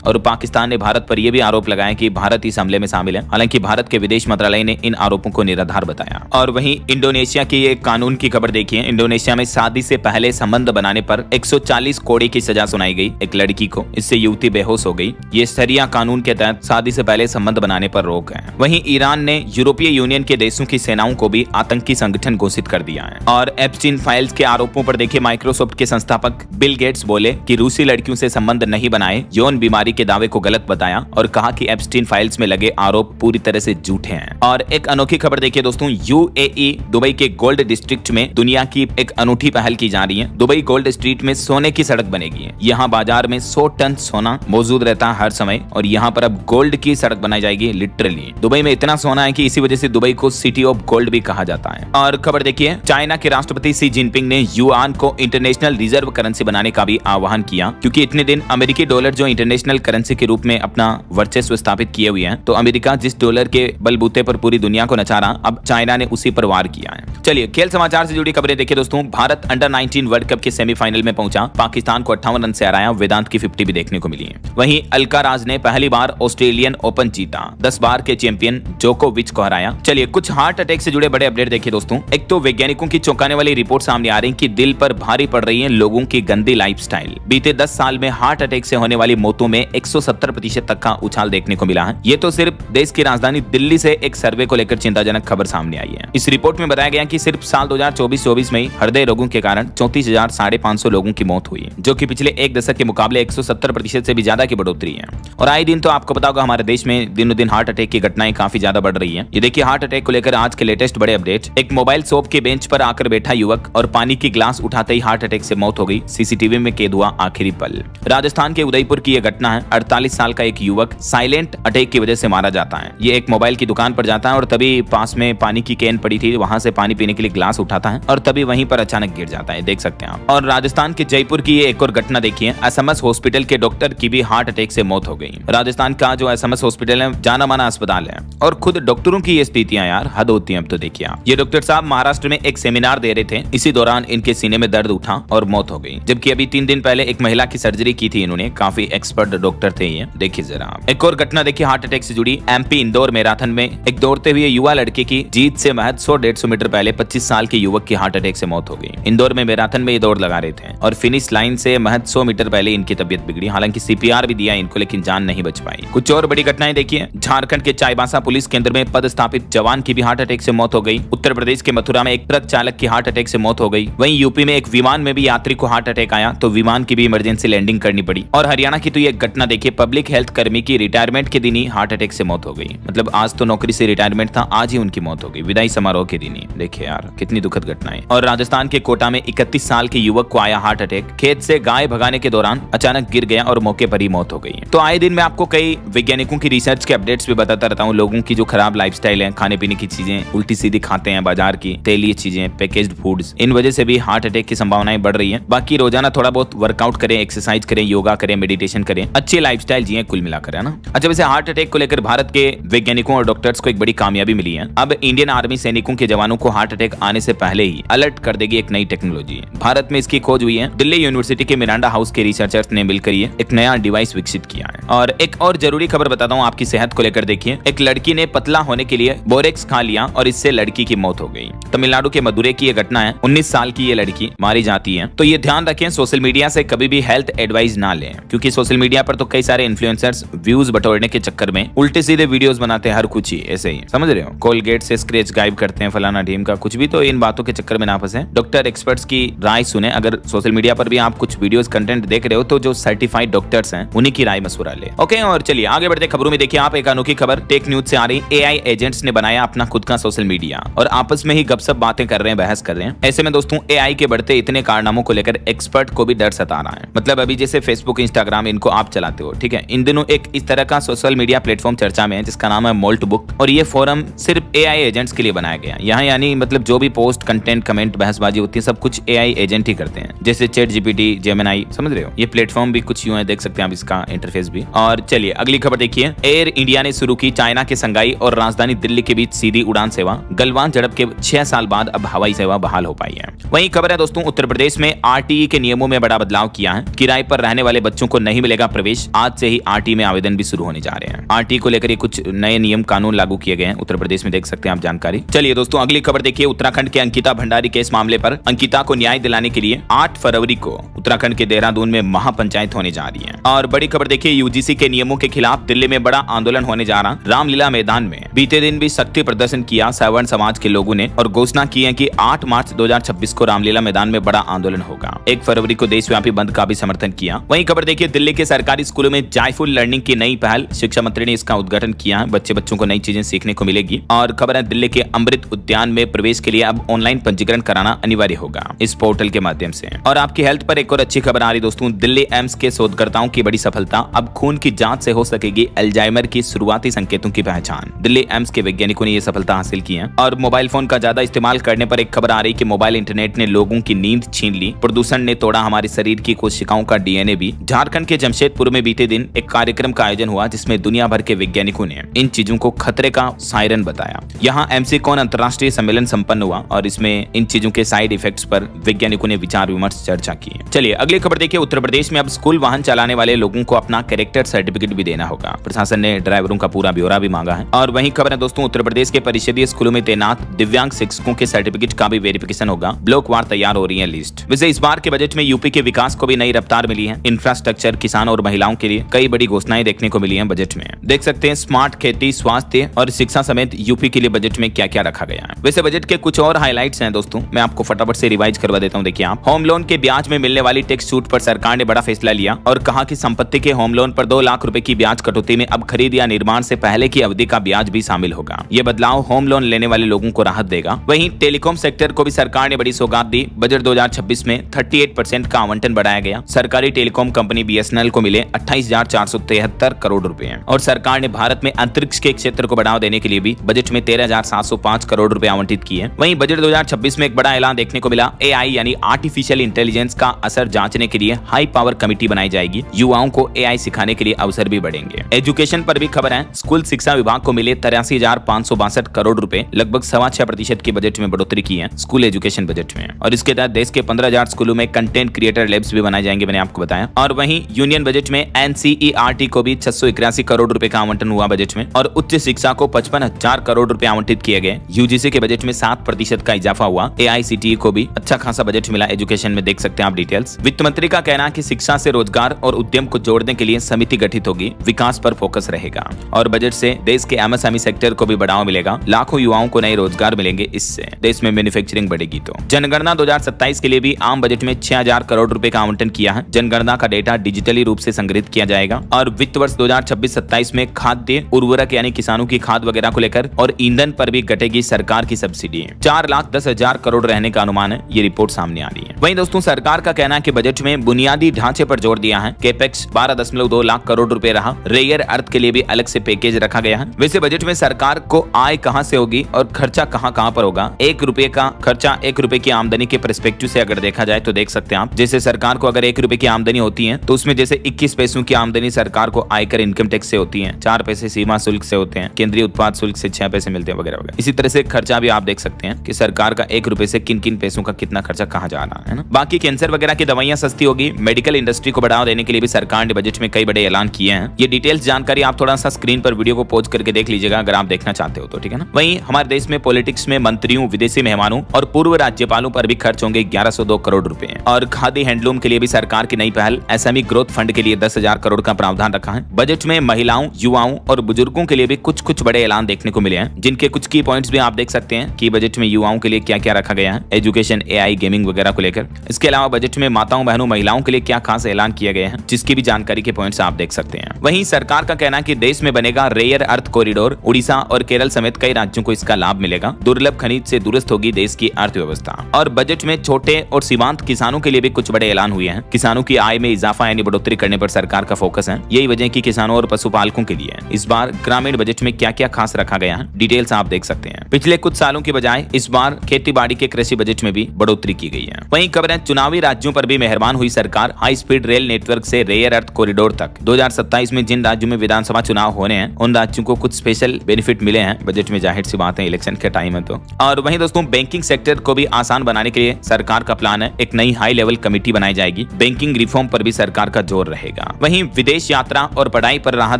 और पाकिस्तान ने भारत पर यह भी आरोप लगाया कि भारत इस हमले में शामिल है, हालांकि भारत के विदेश मंत्रालय ने इन आरोपों को निराधार बताया। और वहीं इंडोनेशिया की एक कानून की खबर देखिए, इंडोनेशिया में शादी से पहले संबंध बनाने पर 140 कोड़े की सजा सुनाई गई एक लड़की को, इससे युवती बेहोश हो गई। ये शरिया कानून के तहत शादी से पहले संबंध बनाने पर रोक है। वहीं ईरान ने यूरोपीय यूनियन के देशों की सेनाओं को भी आतंकी संगठन घोषित कर दिया है। और एप्स्टीन फाइल्स के आरोपों पर देखिए, माइक्रोसॉफ्ट के संस्थापक बिल गेट्स बोले कि रूसी लड़कियों से संबंध नहीं बनाए, यौन बीमारी के दावे को गलत बताया और कहा कि एप्स्टीन फाइल्स में लगे आरोप पूरी तरह से झूठे हैं। और एक अनोखी खबर देखिए दोस्तों, यूएई दुबई के गोल्ड डिस्ट्रिक्ट में दुनिया की एक अनूठी पहल की जा रही है। दुबई गोल्ड स्ट्रीट में सोने की सड़क बनेगी। यहाँ बाजार में 100 टन सोना मौजूद रहता है हर समय, और यहाँ पर अब गोल्ड की सड़क बनाई जाएगी। लिटरली दुबई में इतना सोना है कि इसी वजह से दुबई को सिटी ऑफ गोल्ड भी कहा जाता है। और खबर देखिए, चाइना के राष्ट्रपति शी जिनपिंग ने युआन को इंटरनेशनल रिजर्व करेंसी बनाने का भी आह्वान किया, क्योंकि इतने दिन अमेरिकी डॉलर जो इंटरनेशनल करेंसी के रूप में अपना वर्चस्व स्थापित किए हुए हैं, तो अमेरिका जिस डॉलर के बलबूते पर पूरी दुनिया को नचा रहा, अब चाइना ने उसी पर वार किया है। चलिए खेल समाचार से जुड़ी खबरें देखिए दोस्तों, भारत अंडर 19 वर्ल्ड कप के सेमीफाइनल में पहुंचा, पाकिस्तान को 58 रन से हराया, वेदांत की 50 भी देखने को मिली है। वहीं अल्काराज ने पहली बार ऑस्ट्रेलियन ओपन जीता, 10 बार के चैंपियन जोकोविच को हराया। चलिए कुछ हार्ट अटैक से जुड़े बड़े अपडेट देखिए दोस्तों। एक तो वैज्ञानिकों की चौंकाने वाली रिपोर्ट सामने आ रही है कि दिल पर भारी पड़ रही है लोगों की गंदी लाइफस्टाइल। बीते 10 साल में हार्ट अटैक से होने वाली मौतों में 170% तक का उछाल देखने को मिला है। ये तो सिर्फ देश की राजधानी दिल्ली से एक सर्वे को लेकर चिंताजनक खबर सामने आई है। इस रिपोर्ट में बताया गया कि सिर्फ साल 2024-24 में हृदय रोगों के कारण 34,500 लोगों की मौत हुई, जो कि पिछले एक दशक के मुकाबले 170% से भी ज्यादा की बढ़ोतरी है। और आए दिन तो आपको पता होगा हमारे देश में दिनों दिन हार्ट अटैक की घटनाएं काफी ज्यादा बढ़ रही है। ये देखिए हार्ट अटैक को लेकर आज के लेटेस्ट बड़े अपडेट। एक मोबाइल शॉप के बेंच पर आकर बैठा युवक और पानी की ग्लास उठाते ही हार्ट अटैक से मौत हो गई, सीसीटीवी में कैद हुआ आखिरी पल। राजस्थान के उदयपुर की यह घटना है। 48 साल का एक युवक साइलेंट अटैक की वजह से मारा जाता है। ये एक मोबाइल की दुकान पर जाता है और तभी पास में पानी की कैन पड़ी थी, वहां से पानी पीने के लिए ग्लास उठाता है और तभी वहीं पर अचानक गिर जाता है, देख सकते हैं आप। और राजस्थान के जयपुर की ये एक और घटना देखिए, एसएमएस हॉस्पिटल के डॉक्टर की भी हार्ट अटैक से मौत हो गई। राजस्थान का जो एसएमएस हॉस्पिटल है जाना माना अस्पताल है, और खुद डॉक्टरों की ये स्थितियां यार हद होती है। अब तो देखिए आप, ये डॉक्टर साहब महाराष्ट्र में एक सेमिनार दे रहे थे, इसी दौरान इनके सीने में दर्द उठा और मौत हो गई। जबकि अभी 3 दिन पहले एक महिला की सर्जरी की थी इन्होंने, काफी एक्सपर्ट डॉक्टर थे ये, देखिए जरा आप। एक और घटना देखिए हार्ट अटैक से जुड़ी, एमपी इंदौर मैराथन में एक दौड़ते हुए युवा लड़के की जीत से महज 100-150 मीटर पहले 25 साल के युवक की हार्ट अटैक से मौत हो गई। इंदौर में मैराथन में ये दौड़ लगा रहे थे और फिनिश लाइन से महज 100 मीटर पहले इनकी तबीयत बिगड़ी। हालांकि सीपीआर भी दिया इनको, लेकिन जान नहीं बच पाई। कुछ और बड़ी घटनाएं देखिए, झारखंड के चाईबासा पुलिस केंद्र में पदस्थापित जवान की भी हार्ट अटैक से मौत हो गई। उत्तर प्रदेश के मथुरा में एक ट्रक चालक की हार्ट अटैक से मौत हो गई। वहीं यूपी में एक विमान में भी यात्री को हार्ट अटैक आया, तो विमान की भी इमरजेंसी लैंडिंग करनी पड़ी। और हरियाणा की तो ये घटना देखिए, पब्लिक हेल्थ कर्मी की रिटायरमेंट के दिन ही हार्ट अटैक से मौत हो गई। मतलब आज तो नौकरी से रिटायरमेंट था, आज ही उनकी मौत हो गई, विदाई समारोह के दिन ही। देखिए यार कितनी दुखद घटनाएं। और राजस्थान के कोटा में 31 साल के युवक को आया हार्ट अटैक, खेत से गाय भगाने के दौरान अचानक गिर गया और मौके पर ही मौत हो गई। तो आए दिन मैं आपको कई वैज्ञानिकों की रिसर्च के अपडेट्स भी बताता रहता हूँ। लोगों की जो खराब लाइफस्टाइल है, खाने पीने की चीजें उल्टी सीधी खाते हैं, बाजार की तेलीय चीजें, पैकेज्ड फूड्स, इन वजह से भी हार्ट अटैक की संभावनाएं बढ़ रही है। बाकी रोजाना थोड़ा बहुत वर्कआउट करें, एक्सरसाइज करें, योगा करें, मेडिटेशन करें, अच्छी लाइफस्टाइल जिए कुल मिलाकर, है ना। अच्छा वैसे हार्ट अटैक को लेकर भारत के वैज्ञानिकों और डॉक्टर्स को एक बड़ी कामयाबी मिली है। अब इंडियन आर्मी सैनिकों के जवानों को हार्ट अटैक आने से पहले ही अलर्ट कर देगी एक नई टेक्नोलॉजी। भारत में इसकी खोज हुई है। दिल्ली यूनिवर्सिटी के मिरांडा हाउस के रिसर्चर्स ने मिलकर ये एक नया डिवाइस विकसित किया है। और एक और जरूरी खबर बताता हूँ आपकी सेहत को लेकर देखिए, एक लड़की ने पतला होने के लिए बोरेक्स खा लिया और इससे लड़की की मौत हो गई। तमिलनाडु के मदुरै की ये घटना है। 19 साल की ये लड़की मारी जाती है। तो ये ध्यान रखें, सोशल मीडिया से कभी भी हेल्थ एडवाइस ना लें, क्योंकि सोशल मीडिया पर तो कई सारे इन्फ्लुएंसर्स व्यूज बटोरने के चक्कर में उल्टे सीधे वीडियोस बनाते हैं, हर कुछ ही ऐसे ही, समझ रहे हो। कोलगेट से स्क्रैच गायब करते हैं, फलाना ढीम का कुछ भी। तो इन बातों के चक्कर में ना फंसे, डॉक्टर एक्सपर्ट्स की राय सुने। अगर सोशल मीडिया पर भी आप कुछ वीडियोस कंटेंट देख रहे हो तो जो सर्टिफाइड डॉक्टर्स हैं उन्हीं की राय मशवरा ले। ओके, और चलिए आगे बढ़ते खबरों में। देखिए आप, एक अनोखी खबर टेक न्यूज से आ रही। एआई एजेंट्स ने बनाया अपना खुद का सोशल मीडिया और आपस में ही गपशप बातें कर रहे हैं, बहस कर रहे हैं। ऐसे में दोस्तों एआई के बढ़ते इतने कारनामों को लेकर एक्सपर्ट को भी डर सता रहा है। मतलब अभी जैसे फेसबुक, इंस्टाग्राम, इनको आप चलाते हो, ठीक है, इन दिनों एक इस तरह का सोशल मीडिया प्लेटफॉर्म चर्चा में है जिसका नाम है मोल्ट बुक, और ये फोरम सिर्फ एआई एजेंट्स के लिए बनाया गया। यहाँ यानी मतलब जो भी पोस्ट, कंटेंट, कमेंट, बहसबाजी होती है सब कुछ एआई एजेंट ही करते हैं, जैसे चैट जीपीटी, जेमिनाई, समझ रहे हो। ये प्लेटफॉर्म भी कुछ यूं है, देख सकते हैं आप इसका इंटरफेस भी। और चलिए अगली खबर देखिए। एयर इंडिया ने शुरू की चाइना के संघाई और राजधानी दिल्ली के बीच सीधी उड़ान सेवा। गलवान झड़प के 6 साल बाद अब हवाई सेवा बहाल हो पाई है। वहीं खबर है दोस्तों, उत्तर प्रदेश में आरटीई के नियमों में बड़ा बदलाव किया है। किराए पर रहने वाले बच्चों को नहीं मिलेगा प्रवेश। आज से ही आरटीई में आवेदन भी शुरू होने जा रहे हैं। आरटीई को लेकर कुछ नए नियम कानून लागू किए गए हैं उत्तर प्रदेश में, देख सकते हैं आप जानकारी। चलिए दोस्तों अगली खबर देखिए। उत्तराखंड के अंकिता भंडारी केस मामले पर अंकिता को न्याय दिलाने के लिए 8 फरवरी को उत्तराखंड के देहरादून में महापंचायत होने जा रही है। और बड़ी खबर देखिए, यूजीसी के नियमों के खिलाफ दिल्ली में बड़ा आंदोलन होने जा रहा। रामलीला मैदान में बीते दिन भी शक्ति प्रदर्शन किया सवर्ण समाज के लोगों ने और घोषणा की है कि 8 मार्च 2026 को रामलीला मैदान में बड़ा आंदोलन होगा। 1 फरवरी को देशव्यापी बंद का भी समर्थन किया। वहीं खबर देखिए, दिल्ली के सरकारी स्कूलों में जॉयफुल लर्निंग की नई पहल। शिक्षा मंत्री ने इसका उद्घाटन किया। बच्चों को नई चीजें सीखने को मिलेगी। और खबर है, दिल्ली के अमृत उद्यान में प्रवेश के लिए अब ऑनलाइन पंजीकरण कराना अनिवार्य होगा इस पोर्टल के माध्यम से। और आपकी हेल्थ पर एक और अच्छी खबर आ रही दोस्तों। दिल्ली एम्स के शोधकर्ताओं की बड़ी सफलता। अब खून की जांच से हो सकेगी अल्जाइमर की शुरुआती संकेतों की पहचान। दिल्ली एम्स के वैज्ञानिकों ने यह सफलता हासिल की है। और मोबाइल फोन का ज्यादा इस्तेमाल करने पर एक खबर आ रही कि मोबाइल इंटरनेट ने लोगों की नींद छीन ली। प्रदूषण ने तोड़ा हमारे शरीर की कोशिकाओं का डीएनए भी। झारखंड के जमशेदपुर में बीते दिन एक कार्यक्रम का आयोजन हुआ जिसमें दुनिया भर के वैज्ञानिकों ने इन चीजों को खतरे का सायरन बताया। यहाँ एमसीकॉन अंतर्राष्ट्रीय सम्मेलन संपन्न हुआ और इसमें इन चीजों के साइड इफेक्ट्स पर वैज्ञानिकों ने विचार विमर्श चर्चा की। चलिए अगली खबर देखिए। उत्तर प्रदेश में अब स्कूल वाहन चलाने वाले लोगों को अपना कैरेक्टर सर्टिफिकेट भी देना होगा। प्रशासन ने ड्राइवरों का पूरा ब्यौरा भी मांगा है। और वहीं खबर है दोस्तों, उत्तर प्रदेश के परिषदीय स्कूलों में तैनात दिव्यांग शिक्षकों के सर्टिफिकेट का भी वेरिफिकेशन होगा। ब्लॉक वार तैयार हो रही है लिस्ट। वैसे इस बार के बजट में यूपी के विकास को भी नई रफ्तार मिली है। इंफ्रास्ट्रक्चर, किसान और महिलाओं के लिए कई बड़ी घोषणाएं देखने को मिली है बजट में। देख सकते हैं स्मार्ट खेती, स्वास्थ्य और शिक्षा समेत यूपी के लिए बजट में क्या क्या रखा गया है। वैसे बजट के कुछ और हाइलाइट्स हैं दोस्तों, मैं आपको फटाफट से रिवाइज करवा देता हूं। देखिए आप, होम लोन के ब्याज में मिलने वाली टैक्स छूट पर सरकार ने बड़ा फैसला लिया और कहा कि संपत्ति के होम लोन पर 2 लाख रुपए की ब्याज कटौती में अब खरीद या निर्माण से पहले की अवधि का ब्याज भी शामिल होगा। ये बदलाव होम लोन लेने वाले लोगों को राहत देगा। वहीं टेलीकॉम सेक्टर को भी सरकार ने बड़ी सौगात दी। बजट 2026 में 38% का आवंटन बढ़ाया गया। सरकारी टेलीकॉम कंपनी बीएसएनएल को मिले 28,473 करोड़ रुपए और सरकार ने भारत में अंतरिक्ष के क्षेत्र को बढ़ावा देने के लिए भी बजट में 13,705 करोड़ रुपए आवंटित किए। वहीं बजट 2026 में एक बड़ा ऐलान देखने को मिला। एआई यानी आर्टिफिशियल इंटेलिजेंस का असर जांचने के लिए हाई पावर कमेटी बनाई जाएगी। युवाओं को एआई सिखाने के लिए अवसर भी बढ़ेंगे। एजुकेशन पर भी खबर है। स्कूल शिक्षा विभाग को मिले 83,562 करोड़ रुपए, लगभग 6.25% की बजट में बढ़ोतरी की है स्कूल एजुकेशन बजट में। और इसके तहत देश के 15,000 स्कूलों में कंटेंट क्रिएटर लैब्स भी बनाए जाएंगे, मैंने आपको बताया। और वहीं यूनियन बजट में एनसीईआरटी को भी 681 करोड़ रुपए का आवंटन हुआ बजट में। और उच्च शिक्षा को 55,000 करोड़ रुपए आवंटित किए गए। यूजीसी के बजट में 7% का इजाफा हुआ। एआईसीटीई को भी अच्छा खासा बजट मिला एजुकेशन में, देख सकते हैं आप डिटेल्स। वित्त मंत्री का कहना है कि शिक्षा से रोजगार और उद्यम को जोड़ने के लिए समिति गठित होगी। विकास पर फोकस रहेगा। और बजट से देश के एमएसएमई सेक्टर को भी बढ़ावा मिलेगा। लाखों युवाओं को नए रोजगार मिलेंगे। इससे देश में मैन्युफैक्चरिंग बढ़ेगी। तो जनगणना 2027 के लिए भी आम बजट में 6,000 करोड़ रुपए का आवंटन किया है। जनगणना का डेटा डिजिटली रूप से संग्रहित किया जाएगा। और वित्त वर्ष 2026-27 में खाद्य उर्वरक यानी किसानों की खाद वगैरह को लेकर और ईंधन पर भी घटेगी सरकार की सब्सिडी। 4,10,000 करोड़ रहने का अनुमान है। ये रिपोर्ट सामने आ रही है। वहीं दोस्तों सरकार का कहना है कि बजट में बुनियादी ढांचे पर जोर दिया है। कैपेक्स 12.2 लाख करोड़ रुपए रहा। रेयर अर्थ के लिए भी अलग से पैकेज रखा गया है। वैसे बजट में सरकार को आय कहां से होगी और खर्चा कहां पर होगा। 1 रुपए का खर्चा 1 रुपए की आमदनी के पर्सपेक्टिव से अगर देखा जाए तो देख सकते हैं आप, जैसे सरकार को अगर 1 रुपए की आमदनी होती है तो उसमें जैसे 21 पैसों की आमदनी सरकार को आयकर इनकम टैक्स से होती है, 4 पैसे सीमा शुल्क से होते हैं, केंद्रीय उत्पाद शुल्क से 6 पैसे मिलते हैं वगैरह वगैरह। इसी तरह से खर्चा भी आप देख सकते हैं कि सरकार का 1 रुपए से किन किन पैसों का कितना खर्चा कहाँ जा रहा है ना। बाकी कैंसर वगैरह की दवाइयां सस्ती होगी। मेडिकल इंडस्ट्री को बढ़ावा देने के लिए भी सरकार ने बजट में कई बड़े ऐलान किए हैं। ये डिटेल्स जानकारी आप थोड़ा सा स्क्रीन पर वीडियो को पॉज करके देख लीजिएगा अगर आप देखना चाहते हो तो, ठीक है ना। वहीं हमारे देश में पॉलिटिक्स में मंत्रियों, विदेशी मेहमानों और पूर्व राज्यपालों पर भी खर्च होंगे 1102 करोड़ रुपए। और खादी हैंडलूम के लिए भी सरकार की नई पहल। एसएमई ग्रोथ फंड के लिए 10,000 करोड़ का प्रावधान रखा है। बजट में महिलाओं, युवाओं और बुजुर्गों के लिए भी कुछ बड़े ऐलान देखने को मिले हैं, जिनके कुछ की पॉइंट्स भी आप देख सकते हैं कि बजट में युवाओं के लिए क्या क्या रखा गया है, एजुकेशन, एआई, गेमिंग वगैरह को लेकर। इसके अलावा बजट में माताओं, बहनों, महिलाओं के लिए क्या खास ऐलान किया गया है, जिसकी भी जानकारी के पॉइंट्स आप देख सकते हैं। वहीं सरकार का कहना है कि देश में बनेगा रेयर अर्थ कॉरिडोर। उड़ीसा और केरल समेत कई राज्यों को इसका लाभ मिलेगा। दुर्लभ खनिज से दूरस्थ होगी देश की अर्थव्यवस्था। और बजट में छोटे और सीमांत किसानों के लिए भी कुछ बड़े ऐलान हुए हैं। किसानों की आय में इजाफा यानी बढ़ोतरी करने पर सरकार का फोकस है। यही वजह हैं कि किसानों और पशुपालकों के लिए इस बार ग्रामीण बजट में क्या क्या खास रखा गया है, डिटेल्स आप देख सकते हैं। पिछले कुछ सालों की बजाय इस बार खेती बाड़ी के कृषि बजट में भी बढ़ोतरी की गई है। वहीं खबर है चुनावी राज्यों पर भी मेहरबान हुई सरकार। हाई स्पीड रेल नेटवर्क से रेयर अर्थ कॉरिडोर तक 2027 में जिन राज्यों में विधानसभा चुनाव होने हैं उन राज्यों को कुछ स्पेशल बेनिफिट मिले हैं बजट में। जाहिर सी बात है, इलेक्शन के टाइम है तो। और वहीं दोस्तों बैंकिंग सेक्टर को भी आसान बनाने के लिए सरकार का प्लान है, एक नई हाई लेवल कमेटी बनाई जाएगी। बैंकिंग रिफॉर्म पर भी सरकार का जोर रहेगा। वहीं विदेश यात्रा और पढ़ाई पर राहत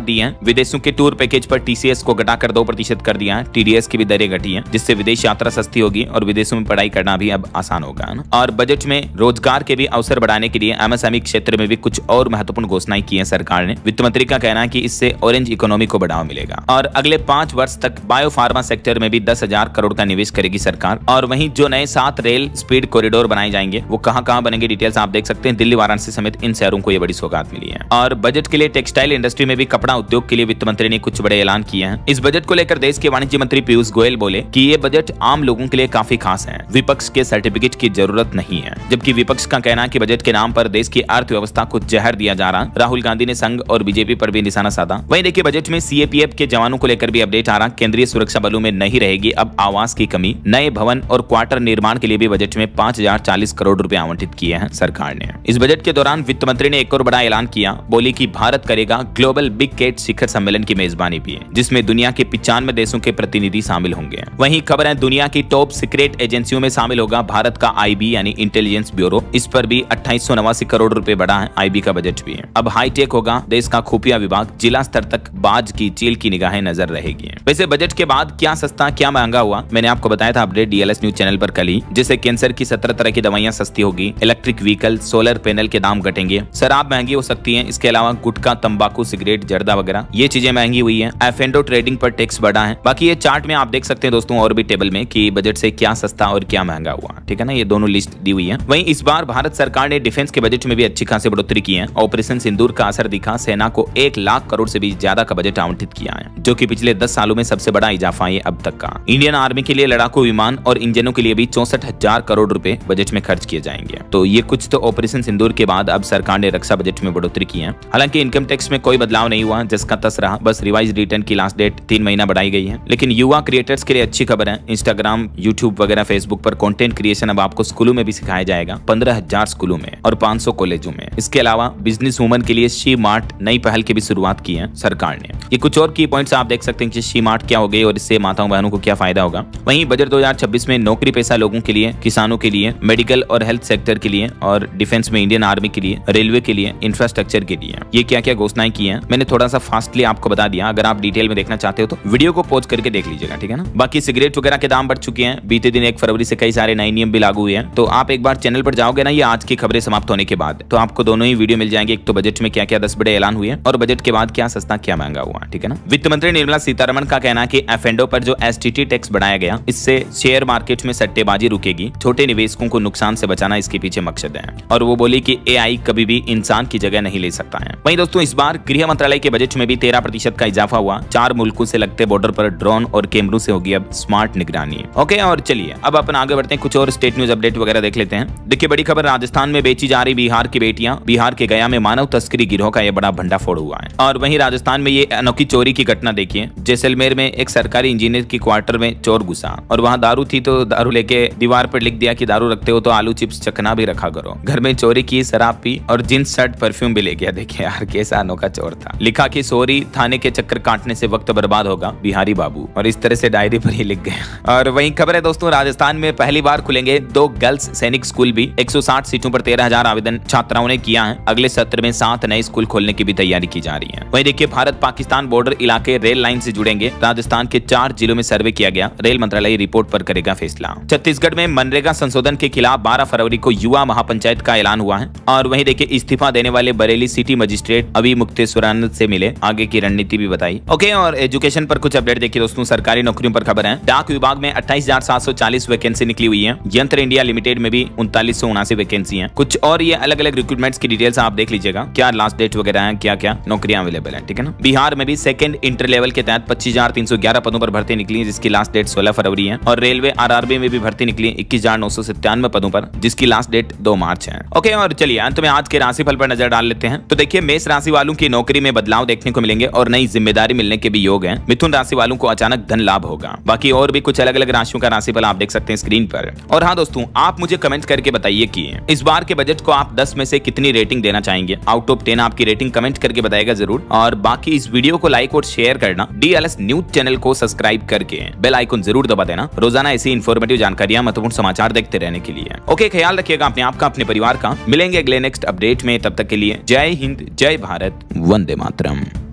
दी है। विदेशों के टूर पैकेज पर टीसीएस को घटाकर 2% कर दिया है। टीडीएस की भी दरें घटी है, जिससे विदेश यात्रा सस्ती होगी और विदेशों में पढ़ाई करना भी अब आसान होगा। और बजट में रोजगार के भी अवसर बढ़ाने के लिए एमएसएमई क्षेत्र में भी कुछ और महत्वपूर्ण घोषणाएं की है सरकार ने। वित्त मंत्री का कहना है कि इससे ऑरेंज इकोनॉमी को बढ़ावा मिलेगा और अगले 5 वर्ष तक बायो फार्मा सेक्टर में भी 10,000 करोड़ का निवेश करेगी सरकार। और वहीं जो नए 7 रेल स्पीड कॉरिडोर बनाए जाएंगे वो कहां बनेंगे, डिटेल्स आप देख सकते हैं। दिल्ली, वाराणसी समेत इन शहरों को यह बड़ी सौगात मिली है। और बजट के लिए टेक्सटाइल इंडस्ट्री में भी कपड़ा उद्योग के लिए वित्त मंत्री ने कुछ बड़े ऐलान किए हैं। इस बजट को लेकर देश के वाणिज्य मंत्री पीयूष गोयल बोले कि ये बजट आम लोगों के लिए काफी खास है, विपक्ष के सर्टिफिकेट की जरूरत नहीं है। जबकि विपक्ष का कहना है कि बजट के नाम पर देश की अर्थव्यवस्था को जहर दिया जा रहा। राहुल गांधी ने संघ और बीजेपी पर भी निशाना साधा। वहीं देखिए बजट में सीएपीएफ के जवानों को लेकर भी अपडेट आ रहा। केंद्रीय सुरक्षा बलों में नहीं रहेगी अब आवास की कमी। नए भवन और क्वार्टर निर्माण के लिए भी बजट में 5,040 करोड़ रुपए आवंटित किए हैं सरकार ने। इस बजट के दौरान वित्त मंत्री ने एक और बड़ा ऐलान किया, बोली कि भारत करेगा ग्लोबल बिग कैट शिखर सम्मेलन की मेजबानी भी, जिसमें दुनिया के 95 देशों के प्रतिनिधि शामिल होंगे। वहीं खबर है दुनिया की टॉप सीक्रेट एजेंसियों में शामिल होगा भारत का आईबी यानी इंटेलिजेंस ब्यूरो। इस पर भी 2889 करोड़ रुपए बढ़ा है आईबी का बजट भी। अब हाईटेक होगा देश का खुफिया विभाग, जिला स्तर तक बाज की चील की निगाहें नजर रहेगी। वैसे बजट के बाद क्या सस्ता क्या महंगा हुआ, मैंने आपको बताया था अपडेट डीएलएस न्यूज चैनल पर कल ही। जैसे कैंसर की 17 तरह की दवाइयां सस्ती होगी, इलेक्ट्रिक व्हीकल, सोलर पैनल के दाम घटेंगे, शराब महंगी हो सकती है। इसके अलावा गुटखा, तंबाकू, सिगरेट, जर्दा वगैरह ये चीजें महंगी हुई है। एफएनडो ट्रेडिंग पर टैक्स बढ़ा है। बाकी ये चार्ट में आप देख सकते हैं दोस्तों और भी टेबल में कि बजट से क्या सस्ता और क्या महंगा हुआ, ठीक है ना, ये दोनों लिस्ट दी हुई है। वहीं इस बार भारत सरकार ने डिफेंस के बजट में भी अच्छी खासी बढ़ोतरी की है। ऑपरेशन सिंदूर का असर दिखा, सेना को 1 लाख करोड़ से भी ज्यादा का बजट आवंटित किया है, जो कि पिछले 10 सालों में सबसे बड़ा इजाफा है अब तक का। इंडियन आर्मी के लिए लड़ाकू विमान और इंजनों के लिए भी 64,000 करोड़ रुपए बजट में खर्च किए जाएंगे। तो ये कुछ तो ऑपरेशन सिंदूर के बाद अब सरकार ने रक्षा बजट में बढ़ोतरी की है। हालांकि इनकम टैक्स में कोई बदलाव नहीं हुआ, जिसका तस रहा, बस रिवाइज रिटर्न की लास्ट डेट 3 महीना बढ़ाई गई है। लेकिन युवा क्रिएटर्स के लिए अच्छी खबर है। इंस्टाग्राम, यूट्यूब वगैरह, फेसबुक पर कंटेंट क्रिएशन अब आपको स्कूलों में भी सिखाया जाएगा, 15,000 स्कूलों में और 500 कॉलेजों में। इसके अलावा बिजनेस वुमन के लिए शी मार्ट नई पहल की भी शुरुआत की है सरकार ने। ये कुछ और की पॉइंट्स आप देख सकते हैं कि शी मार्ट क्या हो गई और इससे माताओं बहनों को क्या फायदा होगा। वहीं बजट 2026 में नौकरी पेशा लोगों के लिए, किसानों के लिए, मेडिकल और हेल्थ सेक्टर के लिए और डिफेंस में इंडियन आर्मी के लिए, रेलवे के लिए, इंफ्रास्ट्रक्चर के लिए ये क्या क्या घोषणाएं की हैं मैंने थोड़ा सा फास्टली आपको बता दिया। अगर आप डिटेल में देखना चाहते हो तो वीडियो को पॉज करके देख लीजिएगा, ठीक है ना। बाकी सिगरेट वगैरह के दाम बढ़ चुके हैं। बीते दिन 1 फरवरी से कई सारे नए नियम भी लागू हुए हैं। तो आप एक बार चैनल पर जाओगे ना, ये आज की खबरें समाप्त होने के बाद, तो आपको दोनों ही वीडियो मिल जाएंगे। एक तो बजट में क्या क्या 10 बड़े ऐलान हुए और बजट के बाद क्या सस्ता क्या महंगा हुआ, ठीक है ना। वित्त मंत्री निर्मला सीतारमण का कहना है कि एफएनडो पर जो एसटीटी टैक्स बढ़ाया गया, इससे शेयर मार्केट में सट्टेबाजी रुकेगी, छोटे निवेशकों को नुकसान से बचाना इसके पीछे मकसद है। और वो बोली कि एआई कभी भी इंसान की जगह नहीं ले सकता है। वहीं दोस्तों इस बार गृह मंत्रालय के बजट में भी 13% का इजाफा हुआ। 4 मुल्कों से लगते बॉर्डर पर ड्रोन और कैमरों से होगी अब स्मार्ट निगरानी। ओके, और चलिए अब अपन आगे बढ़ते हैं, कुछ और स्टेट न्यूज अपडेट वगैरह देख लेते हैं। देखिए बड़ी खबर, राजस्थान में बेची जा रही बिहार की बेटियां। बिहार के गया में मानव तस्करी गिरोह का यह बड़ा भंडाफोड़ हुआ है। और वहीं राजस्थान में ये अनोखी चोरी की घटना देखिए। जैसलमेर में एक सरकारी इंजीनियर की क्वार्टर में चोर घुसा और वहां दारू थी, तो दारू लेके दीवार पर लिख दिया कि दारू रखते हो तो आलू चिप्स चखना भी रखा करो। घर में चोरी की, शराब पी और जींस शर्ट परफ्यूम भी ले गया। देखिए यार कैसा अनोखा चोर था। लिखा कि सॉरी, थाने के चक्कर काटने से वक्त बर्बाद होगा बिहारी बाबू, और इस तरह से डायरी पर ही लिख गया। और वहीं खबर है दोस्तों, राजस्थान में पहली बार खुलेंगे 2 गर्ल्स सैनिक स्कूल भी। 160 सीटों पर 13,000 आवेदन छात्राओं ने किया है। अगले सत्र में 7 नए स्कूल खोलने की भी तैयारी की जा रही है। वहीं देखिए भारत पाकिस्तान बॉर्डर इलाके रेल लाइन से जुड़ेंगे। राजस्थान के 4 जिलों में सर्वे किया गया। रेल मंत्रालय रिपोर्ट पर करेगा फैसला। छत्तीसगढ़ में मनरेगा संशोधन के खिलाफ 12 फरवरी को युवा महापंचायत का ऐलान हुआ है। और वहीं देखिए इस्तीफा देने वाले बरेली सिटी मजिस्ट्रेट अभी मुक्तेश्वरानंद से मिले, आगे की रणनीति भी बताई। ओके, और एजुकेशन पर कुछ अपडेट देखिए दोस्तों। सरकारी नौकरियों पर खबर है। डाक विभाग में 28,740 वैकेंसी निकली हुई है। यंत्र इंडिया लिमिटेड में भी 3979 वैकेंसी है। कुछ और ये अलग अलग रिक्रूटमेंट्स की डिटेल्स आप देख लीजिएगा, क्या लास्ट डेट वगैरह है, क्या क्या नौकरियां अवेलेबल है, ठीक है ना। बिहार में भी सेकंड इंटर लेवल के तहत 25,311 पदों पर भर्ती निकली, जिसकी लास्ट डेट 16 फरवरी है। और रेलवे आरआरबी में भी भर्ती निकली 21,997 पदों पर, जिसकी लास्ट डेट 2 मार्च है। ओके, और चलिए अंत में आज के राशिफल पर नजर डाल लेते हैं। तो देखिए मेष राशि वालों वालों की नौकरी में बदलाव देखने को मिलेंगे और नई जिम्मेदारी मिलने के भी योग हैं। मिथुन राशि वालों को अचानक धन लाभ होगा। बाकी और भी कुछ अलग अलग राशियों का राशिफल आप देख सकते हैं स्क्रीन पर। और हाँ दोस्तों, आप मुझे कमेंट करके बताइए कि इस बार के बजट को आप 10 में से कितनी रेटिंग देना चाहेंगे। आउट ऑफ 10 आपकी रेटिंग कमेंट करके बताएगा जरूर। और बाकी इस वीडियो को लाइक और शेयर करना, DLS न्यूज चैनल को सब्सक्राइब करके बेल आइकन जरूर दबा देना रोजाना ऐसी इंफॉर्मेटिव जानकारियां, महत्वपूर्ण समाचार देखते रहने के लिए। ओके, ख्याल रखिएगा अपने आप का, अपने परिवार का। मिलेंगे अगले नेक्स्ट अपडेट में, तब तक के लिए जय हिंद, जय भारत, वंदे मातरम।